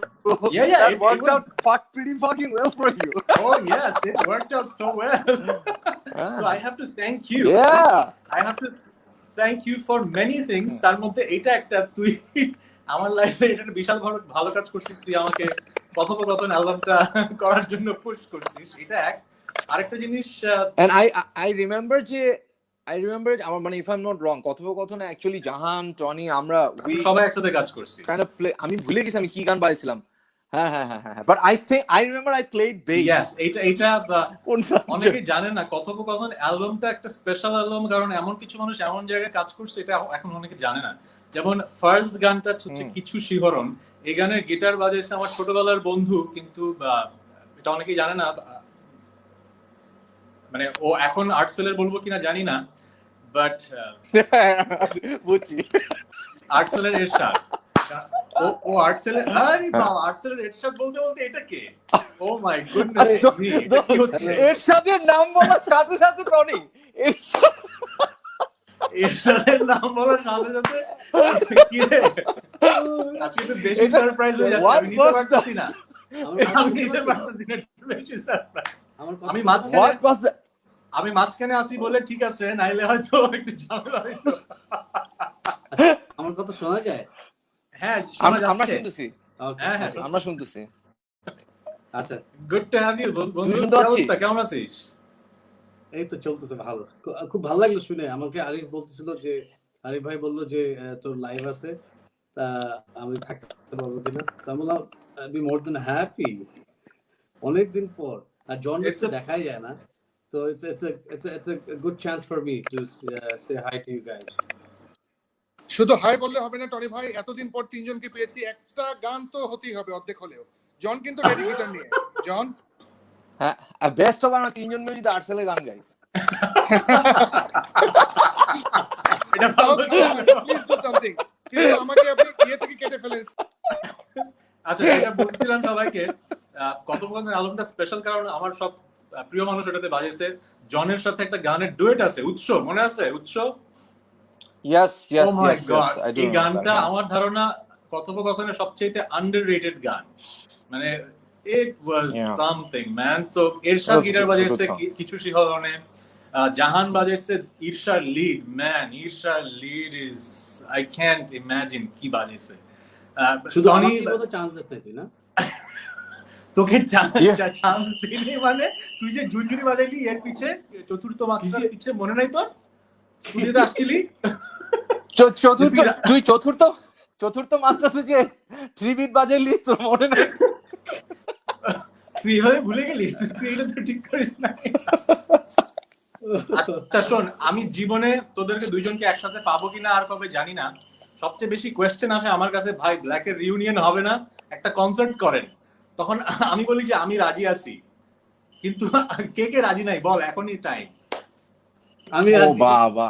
Yeah, that it worked was out pretty fucking well for you. Oh yes, it worked out so well. So I have to thank you. Yeah, I have to thank you for many things. তার মধ্যে এটা একটা, তুই আমার লাইফে এটা বিশাল ভালো কাজ করছিস, তুই আমাকে কথোপকথন অ্যালবামটা করার জন্য পুশ করছিস, এটা এক। আরেকটা জিনিস, and I remember যে আমার মানে if I'm not wrong, কথোপকথনে actually জাহান, টনি, আমরা সবাই একসাথে কাজ করছি। kind of play, আমি ভুলে গেছি আমি কি গান বাজাইছিলাম। হ্যাঁ, but I remember I played bass. Yes, এটা অনেকে জানে না, কথোপকথন অ্যালবামটা একটা স্পেশাল অ্যালবাম, কারণ এমন কিছু মানুষ এমন জায়গায় কাজ করছে, এটা এখন অনেকে জানে না। যেমন ফার্স্ট গানটা হচ্ছে কিছু শিহরণ, এই গানের গিটার বাজাইছে আমার ছোটবেলার বন্ধু, কিন্তু এটা অনেকেই জানে না, মানে ও এখন আর্টসেলের বলবো কিনা জানি না, বাট বুঝছি, আর্টসেলের এরশাদ, ও আর্টসেলের, আরে বাবা, আর্টসেলের এরশাদ বলতে বলতে এটা কে? ও মাই গুডনেস, এরশাদের নাম বলার সাথে সাথে টনি, এরশাদের নাম বলার সাথে সাথে কি রে, আজকে তো বেশি সারপ্রাইজ হয়ে যাচ্ছে, আমি নিতে পারতেছি না, বেশি সারপ্রাইজ। আমি মাঝখানে আসি বলে ঠিক আছে, নাইলে হয়তো একটু ঝামেলা হইতো। আমার কথা শোনা যায়? হ্যাঁ, আমরা শুনতেছি। হ্যাঁ, আমরা শুনতেছি। আচ্ছা, গুড টু হ্যাভ ইউ বন্ধু, কেমন আছিস? এই তো চলতেছে ভালো, খুব ভালো লাগলো শুনে। আমাকে আরিফ বলতেছিল যে, আরিফ ভাই বললো যে তোর লাইভ আছে, তা আমি থাকতে পারবো কিনা, তা বললাম বি মোর দেন হ্যাপি, অনেকদিন পর, আর জন দেখাই যায় না, তো it's a good chance for me to say hi to you guys. শুধু হাই বললে হবে না টনি ভাই, এতদিন পর তিনজনকে পেয়েছি, একটা গান তো হতেই হবে অর্ধেক হলেও। জন কিন্তু রেডি গিটার নিয়ে, জন হ্যাঁ, বেস্ট হবে আমরা তিনজন মিলে যদি আর্টসেলের গান গাই। এটা প্লিজ ডু সামথিং, কিন্তু আমাকে আপনি ইয়ে থেকে কেটে ফেলেন। আচ্ছা, এটা বলছিলাম সবাইকে, কথোপকথন অ্যালবামটা স্পেশাল কারণ আমার সব প্রিয় মানুষ ওটাতে বাজাইছে। জনের সাথে একটা গানের ডুয়েট আছে, উৎস, মনে আছে? উৎস, yes, এই গানটা আমার ধারণা কথোপকথনের সবচেয়ে আন্ডাররেটেড গান, মানে it was something man. So Ershad guitar বাজাইছে কিছু শিহরণে, জাহান বাজাইছে ইরশাদ lead, man Ershad lead is, I can't imagine কি বাজাইছে। শুধু আমি তো চান্স দিতে তুই না, তোকে চান্স দিলি মানে, তুই যে ঝুনঝুনি বাজাইলি এর পিছে, চতুর্থ মাত্রার পিছে, মনে নাই তোর? স্টুডিওতে আসছিলি, তুই চতুর্থ মাত্রাতে যে 3 বিট বাজাইলি, তোর মনে নাই? তুই এভাবে ভুলে গেলি, তুই এটা তো ঠিক করিস না। আচ্ছা শোন, আমি জীবনে তোদেরকে দুইজনকে একসাথে পাবো কিনা আর কবে জানি না, সবচেয়ে বেশি কোয়েশ্চেন আসে আমার কাছে, ভাই ব্ল্যাকের রিউনিয়ন হবে না, একটা কনসার্ট করেন। তখন আমি বলি যে আমি রাজি আছি, কিন্তু কে কে রাজি নাই বল, এখনই টাইম। আমি ও বাবা,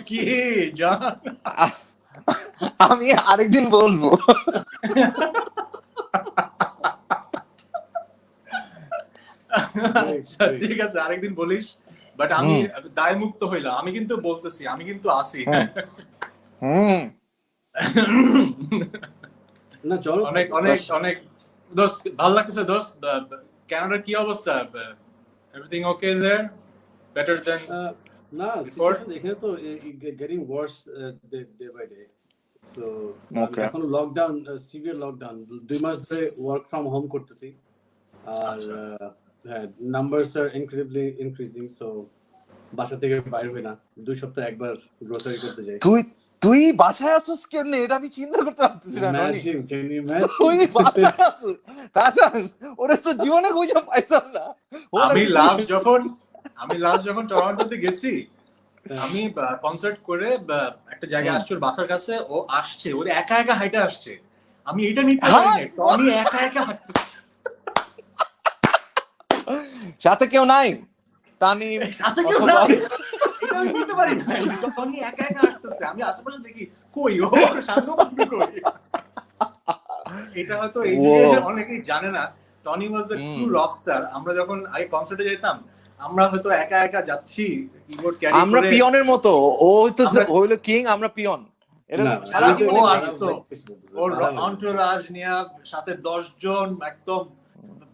কি জান, আমি আরেকদিন বলবো। আচ্ছা, ঠিক আছে, আরেকদিন বলিস, বাট আমি দায় মুক্ত হইলাম, আমি কিন্তু বলতেছি, আমি কিন্তু আসি। হুম না চলো, অনেক অনেক অনেক দোস্ত, ভালো লাগতেছে দোস্ত। কানাডার কি অবস্থা? এভরিথিং ওকে দেয়ার? বেটার দেন না Before? সিচুয়েশন এখানে তো getting worse day by day. So Okay. এখন লকডাউন, সিভিয়ার লকডাউন, 2 মাস ধরে ওয়ার্ক ফ্রম হোম করতেছি। আর আচ্ছা। হ্যাঁ, numbers are incredibly increasing. So বাসা থেকে বাইরে হই না, 2 সপ্তাহে একবার গ্রোসারি করতে যাই। তুই বাসায় আছিস কেন? এটা আমি চিন্তা করতে পারতেছি না। ননি, ইমাজিন, ক্যান ইউ ইমাজিন? তুই বাসায় আছিস? তাছাড়া ওরে তো জীবনে খুঁজে পাইতাম না। আমি লাস্ট যখন টরন্টোতে গেছি, আমি কনসার্ট করে একটা জায়গায় আসছে ওর বাসার কাছে, ও আসছে, ও একা একা হাইটে আসছে, আমি এটা নিতে পারি না, টনি একা একা হাঁটতেছে, সাথে কেউ নাই, তানিম সাথে কেউ অথবা- নাই, এটা আমি নিতে পারি না, টনি একা একা হাঁটতেছে, আমি আশেপাশে দেখি কই ও শান্তবাদী কই। এটা হয়তো এই দিকে অনেকেই জানে না, Tony was the true Rockstar. আমরা যখন আগে কনসার্টে যেতাম, আমরা হয়তো একা একা যাচ্ছি, কিবোর্ড ক্যারি করে, আমরা পিয়নের মতো, ও হয়তো আমরা- হইলো কিং, আমরা পিয়ন। এরকম না, সারা আমি তো- জীবনে ও নাই। আসতো, ওর অন্টোরাজ নিয়ে সাথে 10 জন একদম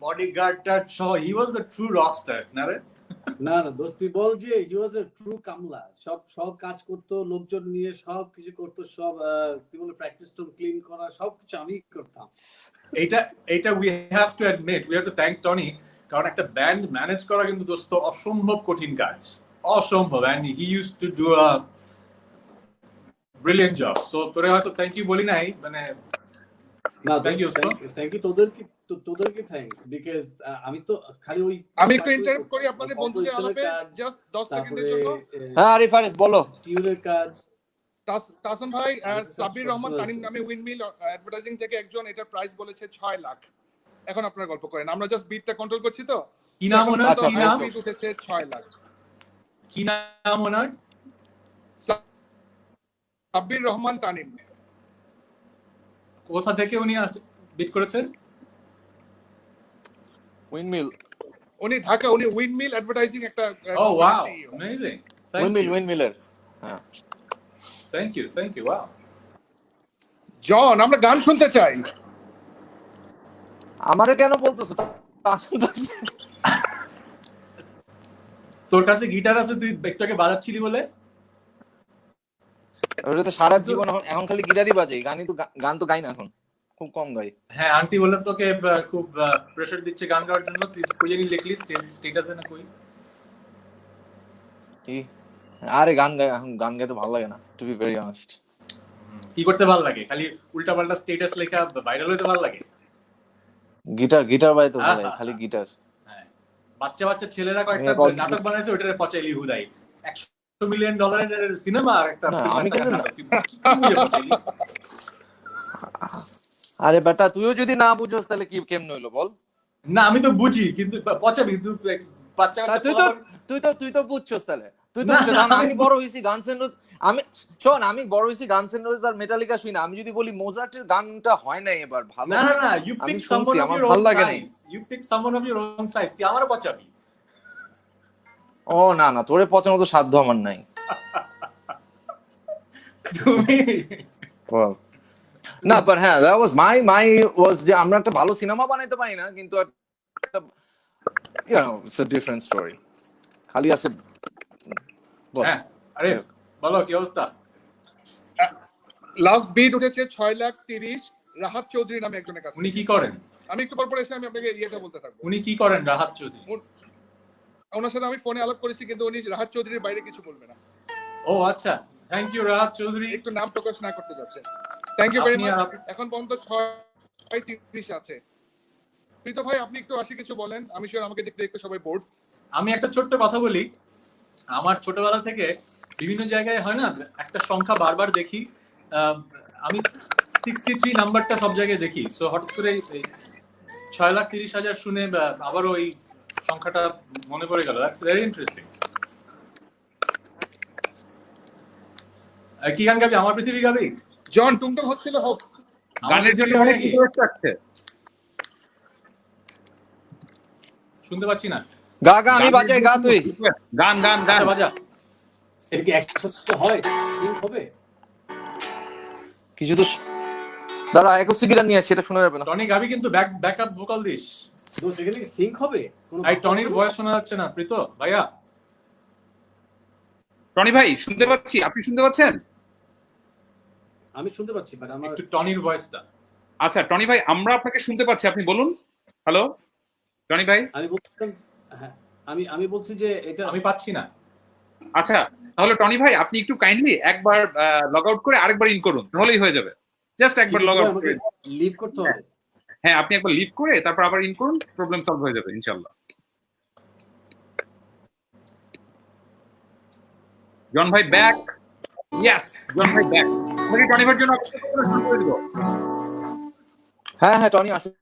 বডিগার্ড টার সহ, হি ওয়াজ দ্য ট্রু রকস্টার না রে? না দোস্ত, তুই বল যে হি ওয়াজ এ ট্রু কামলা। সব কাজ করতো, লোকজন নিয়ে সব কিছু করতো, সব তুই বলে প্র্যাকটিস রুম ক্লিন করা, সব কিছু আমি করতাম। এইটা we have to admit, we have two thank Tony, কারণ একটা ব্যান্ড ম্যানেজ করা কিন্তু দোস্ত অসম্ভব কঠিন কাজ, অসম্ভব, and he used to do a brilliant job. So তোরে হয়তো থ্যাংক ইউ বলি নাই, মানে না Thank you, থ্যাংক ইউ, তোদেরকে থ্যাঙ্কস, বিকজ আমি তো খালি ওই আমি একটু ইন্টারাপ্ট করি আপনাদের বন্ধুদের আলাপে, জাস্ট 10 সেকেন্ডের জন্য। হ্যাঁ আরিফ বলো। টিউনের কাজ। তাসন ভাই, সাব্বির রহমান তানিম নামে উইন্ডমিল অ্যাডভার্টাইজিং থেকে একজন এটার প্রাইস বলেছে 6 লাখ। এখন আপনারা গল্প করেন, আমরা জাস্ট বিটটা কন্ট্রোল করছি তো। কি নাম ওনার? আচ্ছা, কি নাম? বিট উঠেছে 6 লাখ। কি নাম ওনার? সাব্বির রহমান তানিম। কোথা থেকে উনি বিট করেছেন? উইন্ডমিল, উনি ঢাকা, উনি উইন্ডমিল অ্যাডভার্টাইজিং একটা Oh wow, CEO। amazing. উইন্ডমিলের। হ্যাঁ Thank you. Wow. জন, আমরা গান শুনতে চাই। আমারে কেন বলতেছো? তোর কাছে গিটার আছে, তুই একটু আগে বাজাচ্ছিলি বলে? ওটা তো সারা জীবন এখন খালি গিটারই বাজাই, গান তো গাই না, এখন খুব কম গাই। হ্যাঁ, আন্টি বললেন তোকে খুব প্রেসার দিচ্ছে গান গাওয়ার জন্য, তুই কই জানি লিখলি স্টেটাসে না কই? কি? আরে গান গাইতে ভালো লাগে না, টু বি ভেরি অনেস্ট। কি করতে ভালো লাগে? খালি উল্টাপাল্টা স্টেটাস লেখা ভাইরাল হইতে ভালো লাগে? গিটার বাজাতে ভালো লাগে, খালি গিটার। হ্যাঁ, বাচ্চা ছেলেরা কয়েকটা নাটক বানাইছে, ওইটারে পচাইলি হুদাই। $100 মিলিয়ন সিনেমা আর একটা না, আমি কিন্তু না। তুই কি বুঝে পচাইলি? আরে বেটা, তুইও যদি না বুঝছস তাহলে কি কেমন হইলো বল? না, আমি তো বুঝি, কিন্তু পচাবি বাচ্চা তুই তো বুঝছস তাহলে। তুই তো না, বুঝছস, না, আমি বড় হইছি গানস এন্ড রোজ, আমি বড় হইছি গানস এন্ড রোজ আর মেটালিকা শুনি না। আমি যদি বলি মোজার্টের গানটা হয় নাই এবার ভালো, না, you আমি pick শুনছি, someone of আমার your ভালো own লাগে নাই। size. You pick someone of your own size. তুই আমারও পচাবি। ও না, তোরে পছন্দ তো সাধ্য আমার নাই। তুমি না, বাট হ্যাঁ, দ্যাট ওয়াজ মাই ওয়াজ যে আমরা একটা ভালো সিনেমা বানাইতে পারি না, কিন্তু একটা you know it's a different story. খালি আছে বল। হ্যাঁ, আরে বলো কি অবস্থা? লাস্ট বিট উঠেছে 6,30,000 রাহাত চৌধুরী নামে একজনের কাছে। উনি কি করেন? আমি একটু পর এসে আমি আপনাকে ইয়েটা বলতে থাকবো। উনি কি করেন রাহাত চৌধুরী? ওনার সাথে আমি ফোনে আলাপ করেছি, কিন্তু উনি রাহাত চৌধুরীর বাইরে কিছু বলবে না। ও আচ্ছা, থ্যাংক ইউ রাহাত চৌধুরী। একটু নাম প্রকাশ না করতে যাচ্ছে। থ্যাংক ইউ ভেরি আপনি মাচ। এখন পর্যন্ত 6:30 আছে। প্রীত ভাই, আপনি একটু আসি কিছু বলেন। আমি শিওর আমাকে দেখতে দেখতে সবাই বোর্ড। আমি একটা ছোট্ট কথা বলি। আমার ছোটবেলা থেকে বিভিন্ন জায়গায় হয় না, একটা সংখ্যা বারবার দেখি, আমি 63 নাম্বারটা সব জায়গায় দেখি। সো হঠাৎ করে 6,30,000 শুনে আবার ওই সংখ্যাটা মনে পড়ে গেল। That's very interesting. কি গান গাবি? আমার পৃথিবী গাবি? জন টুংটুং হচ্ছিল হোক। গানের জন্য অনেক রিকোয়েস্ট আসছে। শুনতে পাচ্ছি না। গা গা আমি বাজাই, গা তুই। গান গান গান আচ্ছা, বাজা। এটা কি একসাথে হয়? সিঙ্ক হবে? কিছু তো দাঁড়া, অ্যাকোস্টিক গিটার নিয়ে আসছি, এটা শোনা যাবে না। টনি গাবি কিন্তু ব্যাকআপ ভোকাল দিস। দোস্ত এখানে কি সিঙ্ক হবে? কোনো এই টনির ভয়েস শোনা যাচ্ছে না প্রীত ভাইয়া। টনি ভাই শুনতে পাচ্ছি, আপনি শুনতে পাচ্ছেন? আমি শুনতে পাচ্ছি বাট আমার একটু টনির ভয়েসটা। আচ্ছা টনি ভাই আমরা আপনাকে শুনতে পাচ্ছি, আপনি বলুন। হ্যালো টনি ভাই। আমি বলছিলাম হ্যাঁ আমি বলছি যে এটা আমি পাচ্ছি না। আচ্ছা তাহলে টনি ভাই আপনি একটু কাইন্ডলি একবার লগ আউট করে আরেকবার ইন করুন, তাহলেই হয়ে যাবে। জাস্ট একবার লগ আউট করে। লিভ করতে হবে। হ্যাঁ আপনি একবার লিভ করে তারপর আবার ইন করুন, প্রবলেম সলভ হয়ে যাবে ইনশাআল্লাহ। জন ভাই ব্যাক। ইয়েস জন ভাই ব্যাক। আমি টনি ভাইয়ের জন্য অপেক্ষা করে শুরু করে দেব। হ্যাঁ হ্যাঁ, টনি আসুক,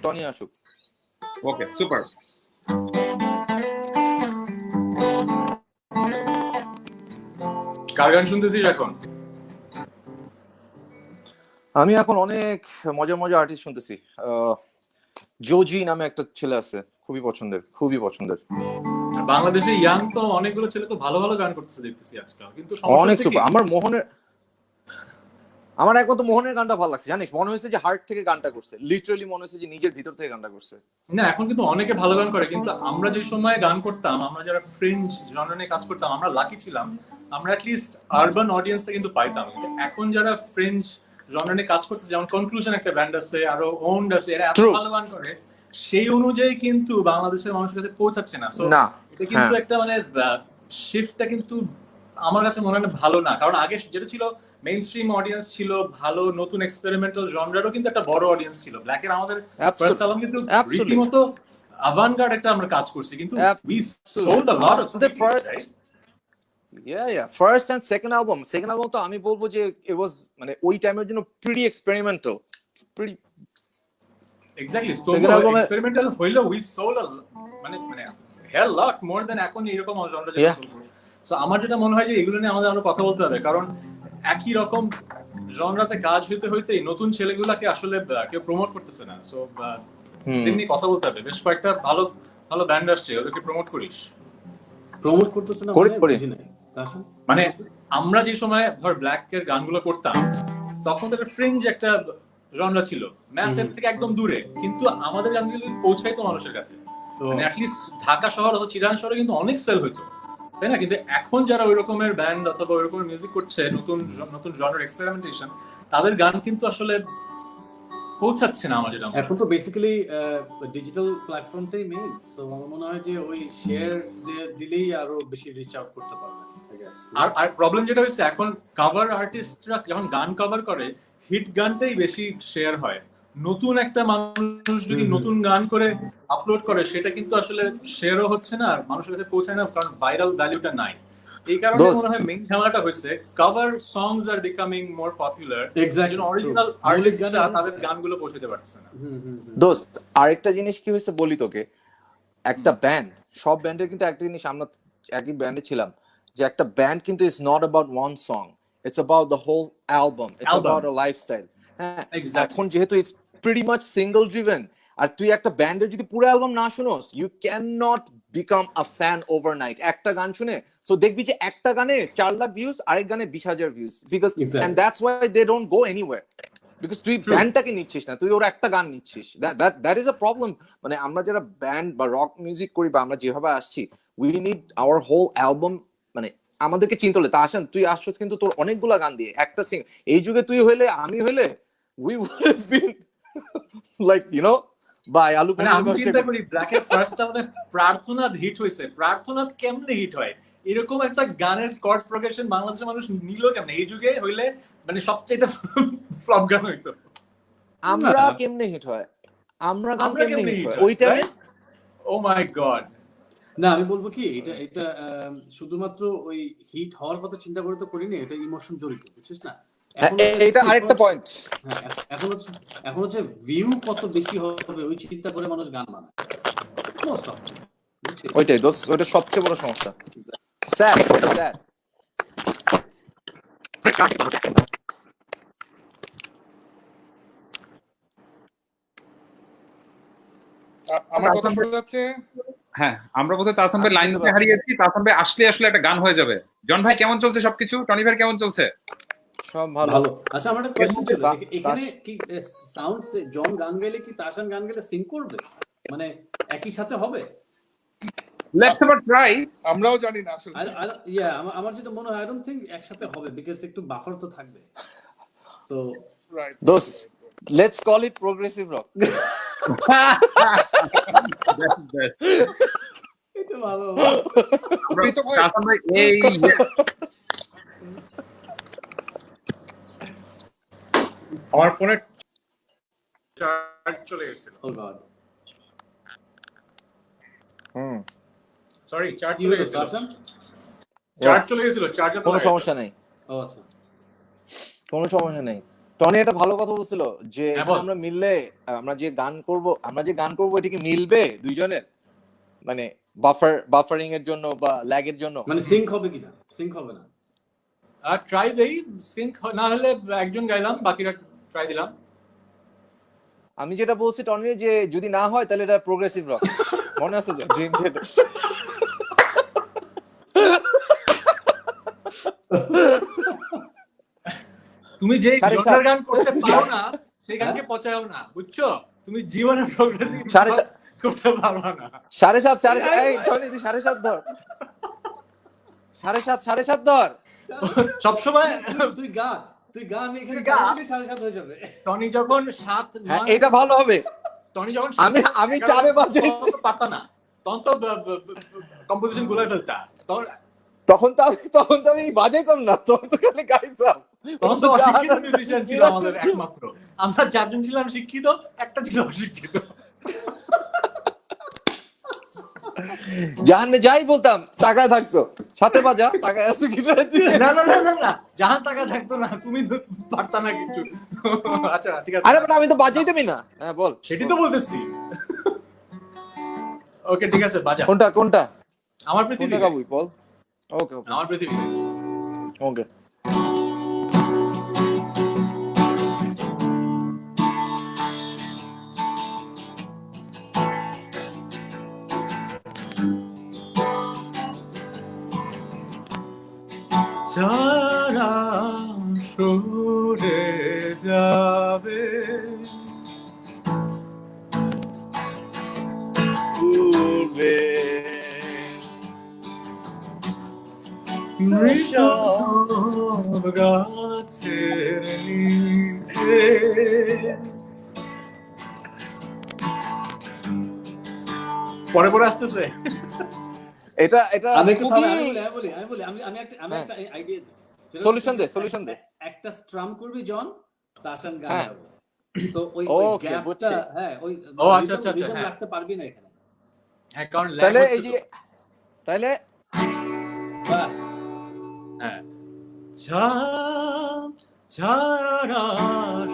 টনি আসুক। ওকে সুপার। কার গান শুনতেছিস এখন? আমি এখন অনেক মজার মজার আর্টিস্ট শুনতেছি। জোজি নামে একটা ছেলে আছে, খুবই পছন্দের, খুবই পছন্দের। বাংলাদেশে ইয়াং তো অনেকগুলো ছেলে তো ভালো ভালো গান করতেছে দেখতেছি আজকাল, কিন্তু অনেক সুপার। আমার একমাত্র মোহনের গানটা ভালো লাগছে, জানিস? মনে হয়েছে যে হার্ট থেকে গানটা করছে, লিটারালি মনে হয়েছে যে নিজের ভিতর থেকে গানটা করছে। না এখন কিন্তু অনেকে ভালো গান করে, কিন্তু আমরা যে সময় গান করতাম, আমরা যারা ফ্রিঞ্জ জনরা নিয়ে কাজ করতাম, আমরা লাকি ছিলাম, আমরা অ্যাটলিস্ট আরবান অডিয়েন্সটা কিন্তু পাইতাম। এখন যারা ফ্রিঞ্জ জনরা নিয়ে কাজ করতেছে, যেমন কনক্লুশন একটা ব্যান্ড আছে, আরো ওন্ড আছে, এরা এত ভালো গান করে, সেই অনুযায়ী কিন্তু বাংলাদেশের মানুষের কাছে পৌঁছাচ্ছে না। সো এটা কিন্তু একটা মানে শিফটটা কিন্তু আমার কাছে মনে হয় ভালো না। কারণ আগে যেটা ছিল মেইন স্ট্রিম অডিয়েন্স ছিল, ভালো নতুন এক্সপেরিমেন্টাল জনরারও কিন্তু একটা বড় অডিয়েন্স ছিল। ব্ল্যাকের আমাদের ফার্স্ট অ্যালবাম কিন্তু রীতিমতো আভানগার্ড একটা আমরা কাজ করছি, কিন্তু we sold a lot of CDs, right? Yeah, first and second album তো আমি বলবো যে it was মানে ওই টাইমের জন্য pretty experimental, pretty Exactly. So experimental হইলো, we sold a মানে hell lot more than এখন এরকম জনরা যেটা চলছে। সো আমার যেটা মনে হয় যে এগুলো নিয়ে আমাদের আরো কথা বলতে হবে, কারণ একই রকম জনরাতে কাজ হইতে হইতেই নতুন ছেলেগুলাকে আসলে কেউ প্রমোট করতেছে না। সো এমনি কথা বলতে হবে। বেশ কয়েকটা ভালো ভালো ব্যান্ড আসছে, ওদেরকে প্রমোট করিস। প্রমোট করতেছে না মানে আমরা যে সময় ধর ব্ল্যাক এর গানগুলো করতাম, তখন তো একটা ফ্রিঞ্জ একটা জনরা ছিল, ম্যাসের থেকে একদম দূরে, কিন্তু আমাদের গানগুলো পৌঁছাইতো মানুষের কাছে। মানে অ্যাটলিস্ট ঢাকা শহর অথবা চিরাং শহরে কিন্তু অনেক সেল হইতো, তাই না? কিন্তু এখন যারা ওই রকমের ব্যান্ড অথবা ওই রকমের মিউজিক করছে, নতুন নতুন জনরার এক্সপেরিমেন্টেশন, তাদের গান কিন্তু আসলে পৌঁছাচ্ছে না আমার যেটা। এখন তো বেসিক্যালি ডিজিটাল প্ল্যাটফর্মটাই মেইন। সো আমার মনে হয় যে ওই শেয়ার দিলেই আরো বেশি রিচ আউট করতে পারবে। আর প্রবলেম যেটা হচ্ছে, এখন কভার আর্টিস্টরা যখন গান কভার করে, হিট গানটাই বেশি শেয়ার হয়। নতুন একটা মানুষ যদি নতুন গান করে আপলোড করে, সেটা কিন্তু আসলে শেয়ারও হচ্ছে না, আর মানুষের কাছে পৌঁছায় না, কারণ ভাইরাল ভ্যালুটা নাই। এই কারণে মনে হয় মেইন ঝামেলাটা হচ্ছে cover songs are becoming more popular. Exactly, original আর্টিস্টরা তাদের গানগুলো পৌঁছাতে পারছে না। দোস্ত আরেকটা জিনিস কি হয়েছে বলি তোকে, একটা ব্যান্ড, সব ব্যান্ডের কিন্তু একটা জিনিস, আমরা একই ব্যান্ডে ছিলাম, যে একটা ব্যান্ড কিন্তু it's not about one song, it's about the whole album, it's about a lifestyle. হ্যাঁ, এখন যেহেতু it's pretty much single driven, আর তুই একটা ব্যান্ডের যদি পুরো অ্যালবাম না শুনোস, you can not become a fan overnight. একটা গান শুনে সো দেখবি যে একটা গানে 4 লাখ ভিউজ, আরেক গানে 20,000 views, because and that's why they don't go anywhere, because তুই ব্যান্ডটাকে নিচ্ছিস না, তুই ওর একটা গান নিচ্ছিস। That is a problem. মানে আমরা যারা ব্যান্ড বা রক মিউজিক করি, বা আমরা যেভাবে আসছি, we need our whole album. মানে আমাদেরকে চিন্তা হলে তা আসেন, তুই আসছিস কিন্তু তোর অনেকগুলা গান দিয়ে একটা সিং। এই যুগে তুই হইলে, আমি হইলে, we would have been like you know বাই আলু। মানে আমি চিন্তা করি ব্ল্যাকের ফার্স্ট album প্রার্থনা হিট হইছে, প্রার্থনা কেমনে হিট হয়? এরকম একটা গানের কর্ড প্রোগ্রেশন বাংলাদেশের মানুষ নিল কেমনে? এই যুগে হইলে মানে সবচেয়ে ফ্লপ গান হইতো। আমরা কেমনে হিট হয়, আমরা গান কেমনে হিট হয় ওই টাইমে? ও মাই গড। না আমি বলবো কি, এটা শুধুমাত্র ওই হিট হওয়ার কথা চিন্তা করে তো করিনি, এটা ইমোশন জড়িত, বুঝছিস না? এটা আরেকটা পয়েন্ট। হ্যাঁ, এখন হচ্ছে ভিউ কত বেশি হবে ওই চিন্তা করে মানুষ গান বানায়। ওইটাই দোস্ত, ওইটা সবচেয়ে বড় সমস্যা। স্যাড। আমার কথা শোনা যাচ্ছে? হ্যাঁ, আমরা বোধহয় তাহসান ভাই লাইন হারিয়েছি। তাহসান ভাই আসলে একটা গান হয়ে যাবে। জন ভাই কেমন চলছে সবকিছু? টনি ভাই কেমন চলছে? সব ভালো। ভালো। আচ্ছা, আমার একটা কোয়েশ্চেন ছিল, তা- এখানে কি সাউন্ড জন গান গাইলে কি তাহসান গান গাইলে সিং করবে, মানে একই সাথে হবে? Let's ever try. আমরাও জানি না আসলে। আমার যেটা মনে হয়, আই ডোন্ট থিংক একসাথে হবে, বিকজ একটু বাফার তো থাকবে। তো right. Those, let's call it progressive rock. এটা ভালো। প্রীত ভাই, তাহসান ভাই এই আমার ফোনে চার্জ চলে গেছিল। ও গড, সরি, চার্জ কি চলে হলো গেছিল। তাহসান? চার্জ চলে গেছিল, চার্জার কোনো সমস্যা নেই, ও আচ্ছা, কোনো সমস্যা নেই। টনি একটা ভালো কথা বলছিল যে হ্যাঁ, এখানে বল। আমরা মিললে আমরা যে গান করব এটা কি মিলবে দুইজনের, মানে বাফারিং এর জন্য বা ল্যাগের জন্য? মানে সিঙ্ক হবে কিনা? সিঙ্ক হবে না? আর ট্রাই দেই, সিঙ্ক না হলে একজন গাইলাম, বাকিরা ট্রাই দিলাম। আমি যেটা বলছি টনি, যে যদি না হয় তাহলে এটা প্রোগ্রেসিভ রক। মনে আছে তো ড্রিম থিয়েটার? তুমি যে সাড়ে জনরার সাত। গান করতে পারো না, সেই গানকে পচায়ও না, বুঝছো? তুমি জীবনে প্রোগ্রেসিভ সাড়ে সাত। করতে পারো না। 7.5 এই টনি তুই 7.5 ধর, 7.5 ধর। সবসময় তুই গা, আমি এখানে তুই গা। 7:30 হয়ে যাবে। টনি যখন 7, হ্যাঁ 9, এটা ভালো হবে। টনি যখন আমি 4 বাজে, তখন তো পারতা না, তখন তো কম্পোজিশন গুলাই ফেলতা, তখন তো আমি বাজাইতাম না, তখন তো খালি গাইতাম। তখন তো অশিক্ষিত মিউজিশিয়ান ছিল নিরাজ আমাদের চুপ। একমাত্র। আমরা 4 জন ছিলাম শিক্ষিত, একটা ছিল অশিক্ষিত। জাহানে যাই বলতাম টাকায় থাকতো, সাথে বাজা টাকায় আছে গিটারে দিয়ে। না, জাহান টাকা থাকতো না, তুমি তো পারতা না কিছু। আচ্ছা ঠিক আছে, আরে বাট আমি তো বাজাইতামই না। হ্যাঁ বল। সেটাই তো বলতেছি। ওকে ঠিক আছে, বাজা। কোনটা আমার পৃথিবী, কোনটা গাবি বল। ওকে আমার পৃথিবী। ওকে। যারা সরে যাবে উড়বে মৃত গাছের নিচে, পরে আসতেছে। এটা আমি একটু খুবই আমি একটা আইডিয়া দিই। সলিউশন দে। একটা স্ট্রাম করবি জন, তাহসান গান হ্যাঁ। গাবে। তো ওই Okay, গ্যাপটা, বুঝছি। হ্যাঁ ওই ও আচ্ছা, rhythm হ্যাঁ। রাখতে পারবি না এখানে। হ্যাঁ, কারণ lag তাহলে হচ্ছে এই যে তো। বাস হ্যাঁ, যারা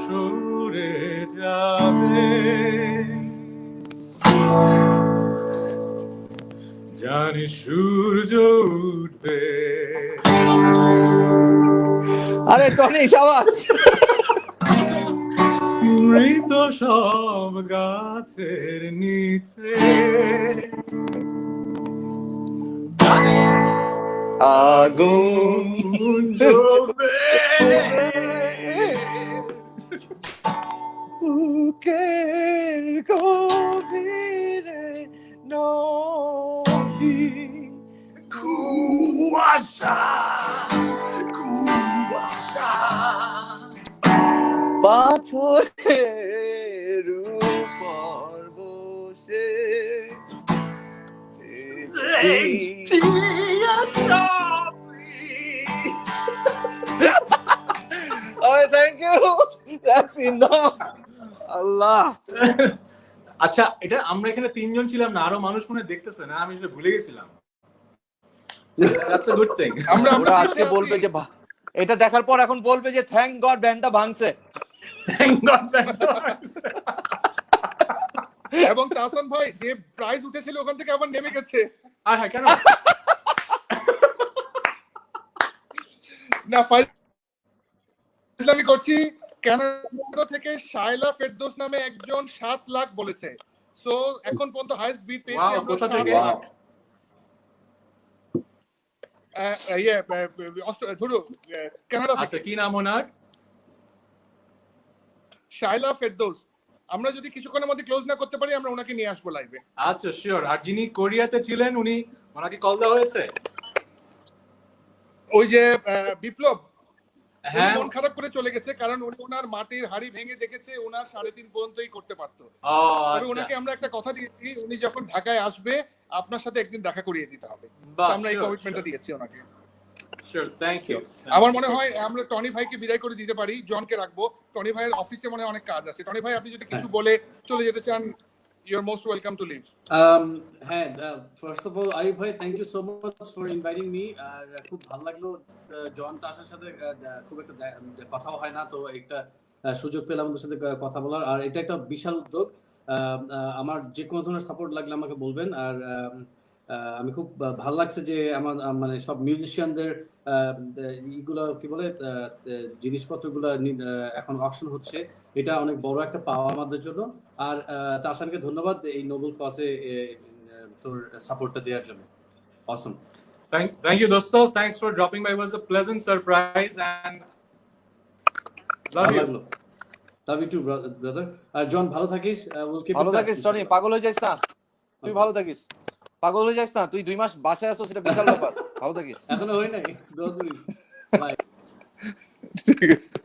সরে যাবে, জানি সূর্য উঠবে। আরে টনি শাবাশ। মৃত সব গাছের নিচে আগুন জ্বলবে। বুকের গভীরে নদী কুয়াশা পাথরের উপর বসে দেখছি। Oh, thank you. That's enough. আল্লাহ। আচ্ছা, এটা আমরা এখানে 3 জন ছিলাম না, আরো মানুষ মনে হয় দেখতেছে না, আমি সেটা ভুলে গেছিলাম। That's a good thing. ওরা আজকে বলবে যে এটা দেখার পর এখন বলবে যে থ্যাংক গড ব্যান্ডটা ভাঙছে। Thank God. এবং তাহসান ভাই যে প্রাইজ উঠেছিল ওখান থেকে আবার নেমে গেছে। হ্যাঁ, কেন? না ফাইজলামি করছি। কানাডা থেকে শায়লা ফেরদৌস নামে একজন 7 লাখ বলেছে। সো এখন পর্যন্ত হাইয়েস্ট বিট পেয়েছি Wow, আমরা কোথা 7 থেকে? লাখ ইয়ে ধরো কানাডা আচ্ছা, থেকে কি নাম ওনার? শাইলা ফেরদৌস। আমরা যদি কিছুক্ষণের মধ্যে ক্লোজ না করতে পারি আমরা ওনাকে নিয়ে আসবো লাইভে। আচ্ছা, শিওর। আর যিনি কোরিয়াতে ছিলেন উনি, ওনাকে কল দেওয়া হয়েছে? ওই যে বিপ্লব, উনি হ্যাঁ। মন খারাপ করে চলে গেছে কারণ উনি ওনার মাটির হাড়ি ভেঙে দেখেছে ওনার 3.5 পর্যন্তই করতে পারতো। ও তবে আচ্ছা। ওনাকে আমরা একটা কথা দিয়েছি, উনি যখন ঢাকায় আসবে আপনার সাথে একদিন দেখা করিয়ে দিতে হবে। বাহ, তো আমরা এই sure, কমিটমেন্টটা sure. দিয়েছি ওনাকে। Sure, thank you. আমার মনে হয় আমরা টনি ভাইকে বিদায় করে দিতে পারি, জনকে রাখবো। টনি ভাইয়ের অফিসে মনে হয় অনেক কাজ আছে। টনি ভাই আপনি যদি কিছু বলে চলে যেতে চান, you are most welcome to leave. হ্যাঁ, ফার্স্ট অফ অল আরিফ ভাই, thank you so much for inviting me. আর খুব ভালো লাগলো, জন তাসার সাথে খুব একটা কথাও হয় না, তো একটা সুযোগ পেলাম ওদের সাথে কথা বলার। আর এটা একটা বিশাল উদ্যোগ। আমার যে কোনো ধরনের সাপোর্ট লাগলে আমাকে বলবেন। আর আমি খুব ভালো লাগছে যে আমার মানে সব মিউজিশিয়ানদের ইগুলো কি বলে জিনিসপত্রগুলো এখন অকশন হচ্ছে, এটা অনেক বড় একটা পাওয়া আমাদের জন্য। আর তাসানকে ধন্যবাদ এই নোবেল কজে তোর সাপোর্টটা দেওয়ার জন্য। অসম। Thank you, dosto. Thanks for dropping by. It was a pleasant surprise and love you. Love you too brother. আর জন ভালো থাকিস, উইল কিপ ভালো থাকিস টনি, পাগল হয়ে যাইস না তুই, ভালো থাকিস, পাগল হয়ে যাইস না তুই, 2 মাস বাসায় আছো সেটা বিশাল ব্যাপার, ভালো থাকিস। এখনো হয় নাই, দোয়া করিস। বাই। ঠিক আছে,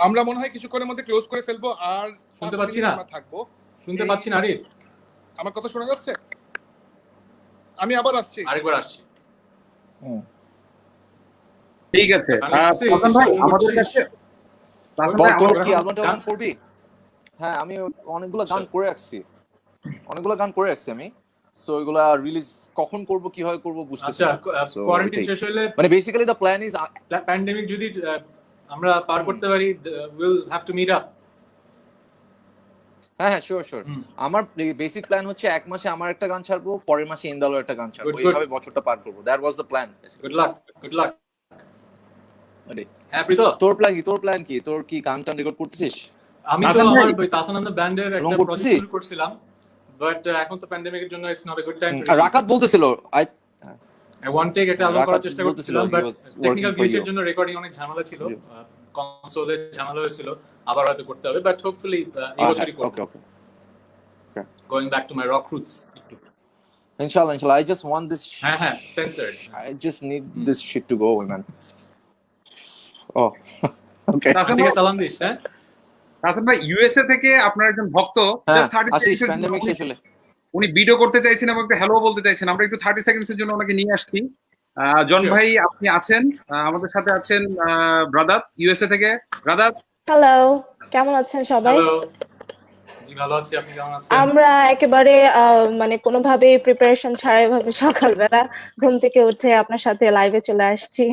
আমরা মনে হয় কিছুক্ষণের মধ্যে ক্লোজ করে ফেলবো। আর শুনতে পাচ্ছি না, আমরা থাকবো। শুনতে পাচ্ছি না আরিফ। আমার কথা শোনা যাচ্ছে? আমি আবার আসছি, আরেকবার আসছি। ঠিক আছে আলেক্সি, তাসান ভাই শুরু আমাদের করছিস? কাছে তাসান বল ভাই তোর আমাদের কি এখন অ্যালবামটা গান- করবি? হ্যাঁ, আমি অনেকগুলো গান করে রাখছি, আমি। সো এগুলা রিলিজ কখন করব, কিভাবে করব বুঝতেছি আচ্ছা, না। So, কোয়ারেন্টাইন এটাই। শেষ হলে, মানে basically the plan is pandemic যদি আমরা পার করতে পারি, will have to meet up. হ্যাঁ শিওর। আমার বেসিক প্ল্যান হচ্ছে 1 মাসে আমার একটা গান ছাড়বো, পরের মাসে ইন্দালোর একটা গান ছাড়বো, Good, good. এইভাবে বছরটা পার করবো। That was the plan. Good luck. হ্যাঁ প্রীত, তোর প্ল্যান কি? তোর কি গান টান রেকর্ড করতেছিস? আমি তো তাসান ভাই। আমার তাসানন্দ ব্যান্ডের একটা রং প্রজেক্ট করতেছিস? শুরু করছিলাম, বাট এখন তো প্যান্ডেমিকের জন্য it's not a good time. রাকাত বলতেছিল ওয়ান টেক একটা অ্যালবাম করার চেষ্টা রাকাত করছিলাম, বলতেছিল, but he was technical working for গ্লিচের you. জন্য রেকর্ডিং অনেক ঝামেলা ছিল, Yeah. কনসোলে ঝামেলা হয়েছিল, আবার হয়তো করতে হবে, বাট হোপফুলি এই বছরই করব। Okay going back to my rock roots. ইনশাআল্লাহ I just want this হ্যাঁ censored. I just need this shit to go away, man. Oh. Okay. Tahsan ঠিক ভাই, আছে, সালাম দিস। হ্যাঁ তাসান ভাই ইউএসএ থেকে আপনার একজন ভক্ত just 30 আসিস seconds প্যান্ডেমিক শেষ হলে। উনি ভিডিও করতে চাইছেন এবং একটু হ্যালো বলতে চাইছেন, আমরা একটু 30 সেকেন্ডসের জন্য ওনাকে নিয়ে আসছি। জন Sure. ভাই আপনি আছেন, আমাদের সাথে আছেন ব্রাদার ইউএসএ থেকে। ব্রাদার হ্যালো, কেমন আছেন সবাই? হ্যালো, জি ভালো আছি, আপনি কেমন আছেন? আমরা একেবারে মানে কোনোভাবে প্রিপারেশন ছাড়াই ভাবে সকালবেলা ঘুম থেকে উঠে আপনার সাথে লাইভে চলে আসছি।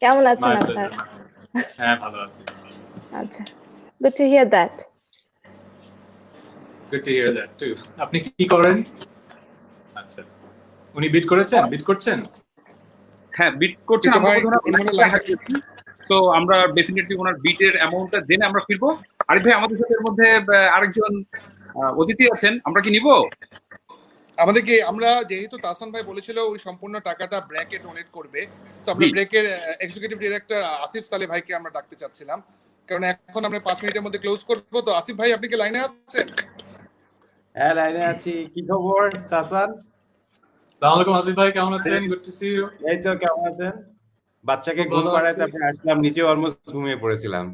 কেমন আছেন My আপনার? pleasure. হ্যাঁ ভালো আছি। আচ্ছা, good to hear that. Good to hear that too. আপনি কি করেন? আচ্ছা, উনি বিট করছেন? হ্যাঁ বিট করছেন, কিন্তু আমরা ভাই, বোধহয় উনি মনে হয় ওনাকে live হারিয়েছি। তো আমরা ডেফিনেটলি ওনার বিটের অ্যামাউন্টটা জেনে আমরা ফিরবো। আরিফ ভাই আমাদের সাথে এর মধ্যে আরেকজন অতিথি আছেন, আমরা কি নিব? আমাদেরকে, আমরা যেহেতু তাসান ভাই বলেছিল ওই সম্পূর্ণ টাকাটা ব্র্যাকে ডোনেট করবে, তো আমরা জি। ব্র্যাকের এক্সিকিউটিভ ডিরেক্টর আসিফ সালে ভাইকে আমরা ডাকতে চাচ্ছিলাম, কারণ এখন আমরা 5 মিনিটের মধ্যে ক্লোজ করবো। তো আসিফ ভাই আপনি কি লাইনে আছেন? হ্যাঁ, লাইনে আছি। কি খবর তাসান? আসসালামু আলাইকুম আসিফ ভাই, কেমন আছেন? Good to see you. এই তো, কেমন আছেন? বাচ্চাকে খুব ঘুম ভালো পাড়ায় আছি। তারপরে আসলাম, নিচে অলমোস্ট ঘুমিয়ে পড়েছিলাম।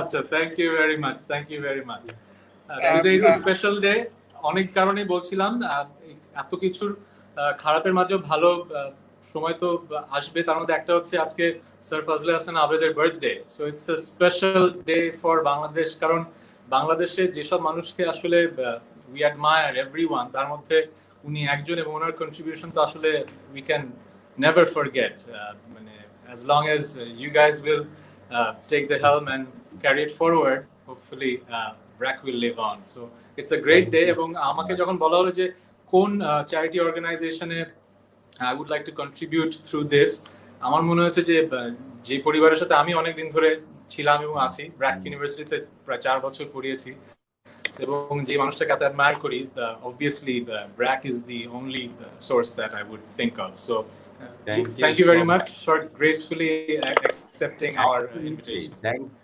আচ্ছা, thank you very much. Today is a special day. অনেক কারণে বলছিলাম, এত কিছুর খারাপের মাঝেও ভালো সময় তো আসবে। তার মধ্যে একটা হচ্ছে আজকে স্যার ফজলে হাসান আবেদের birthday, so it's a special day for Bangladesh. কারণ বাংলাদেশে যেসব মানুষকে আসলে উই অ্যাডমায়ার এভরিওয়ান, তার মধ্যে উনি একজন, এবং ওনার কন্ট্রিবিউশন তো আসলে উই ক্যান never forget. মানে as long as you guys will take the helm and carry it forward, hopefully BRAC will live on. So it's a great day. এবং আমাকে যখন বলা হলো যে কোন চ্যারিটি অর্গানাইজেশনে I would like to contribute through this, আমার মনে হয়েছে যে যে পরিবারের সাথে আমি অনেকদিন ধরে ছিলাম এবং আছি। ব্র্যাক ইউনিভার্সিটিতে প্রায় 4 বছর পড়িয়েছি এবং যে মানুষটাকে এত অ্যাডমায়ার করি, obviously BRAC is the only source that I would think of. So thank you very much for gracefully accepting our invitation.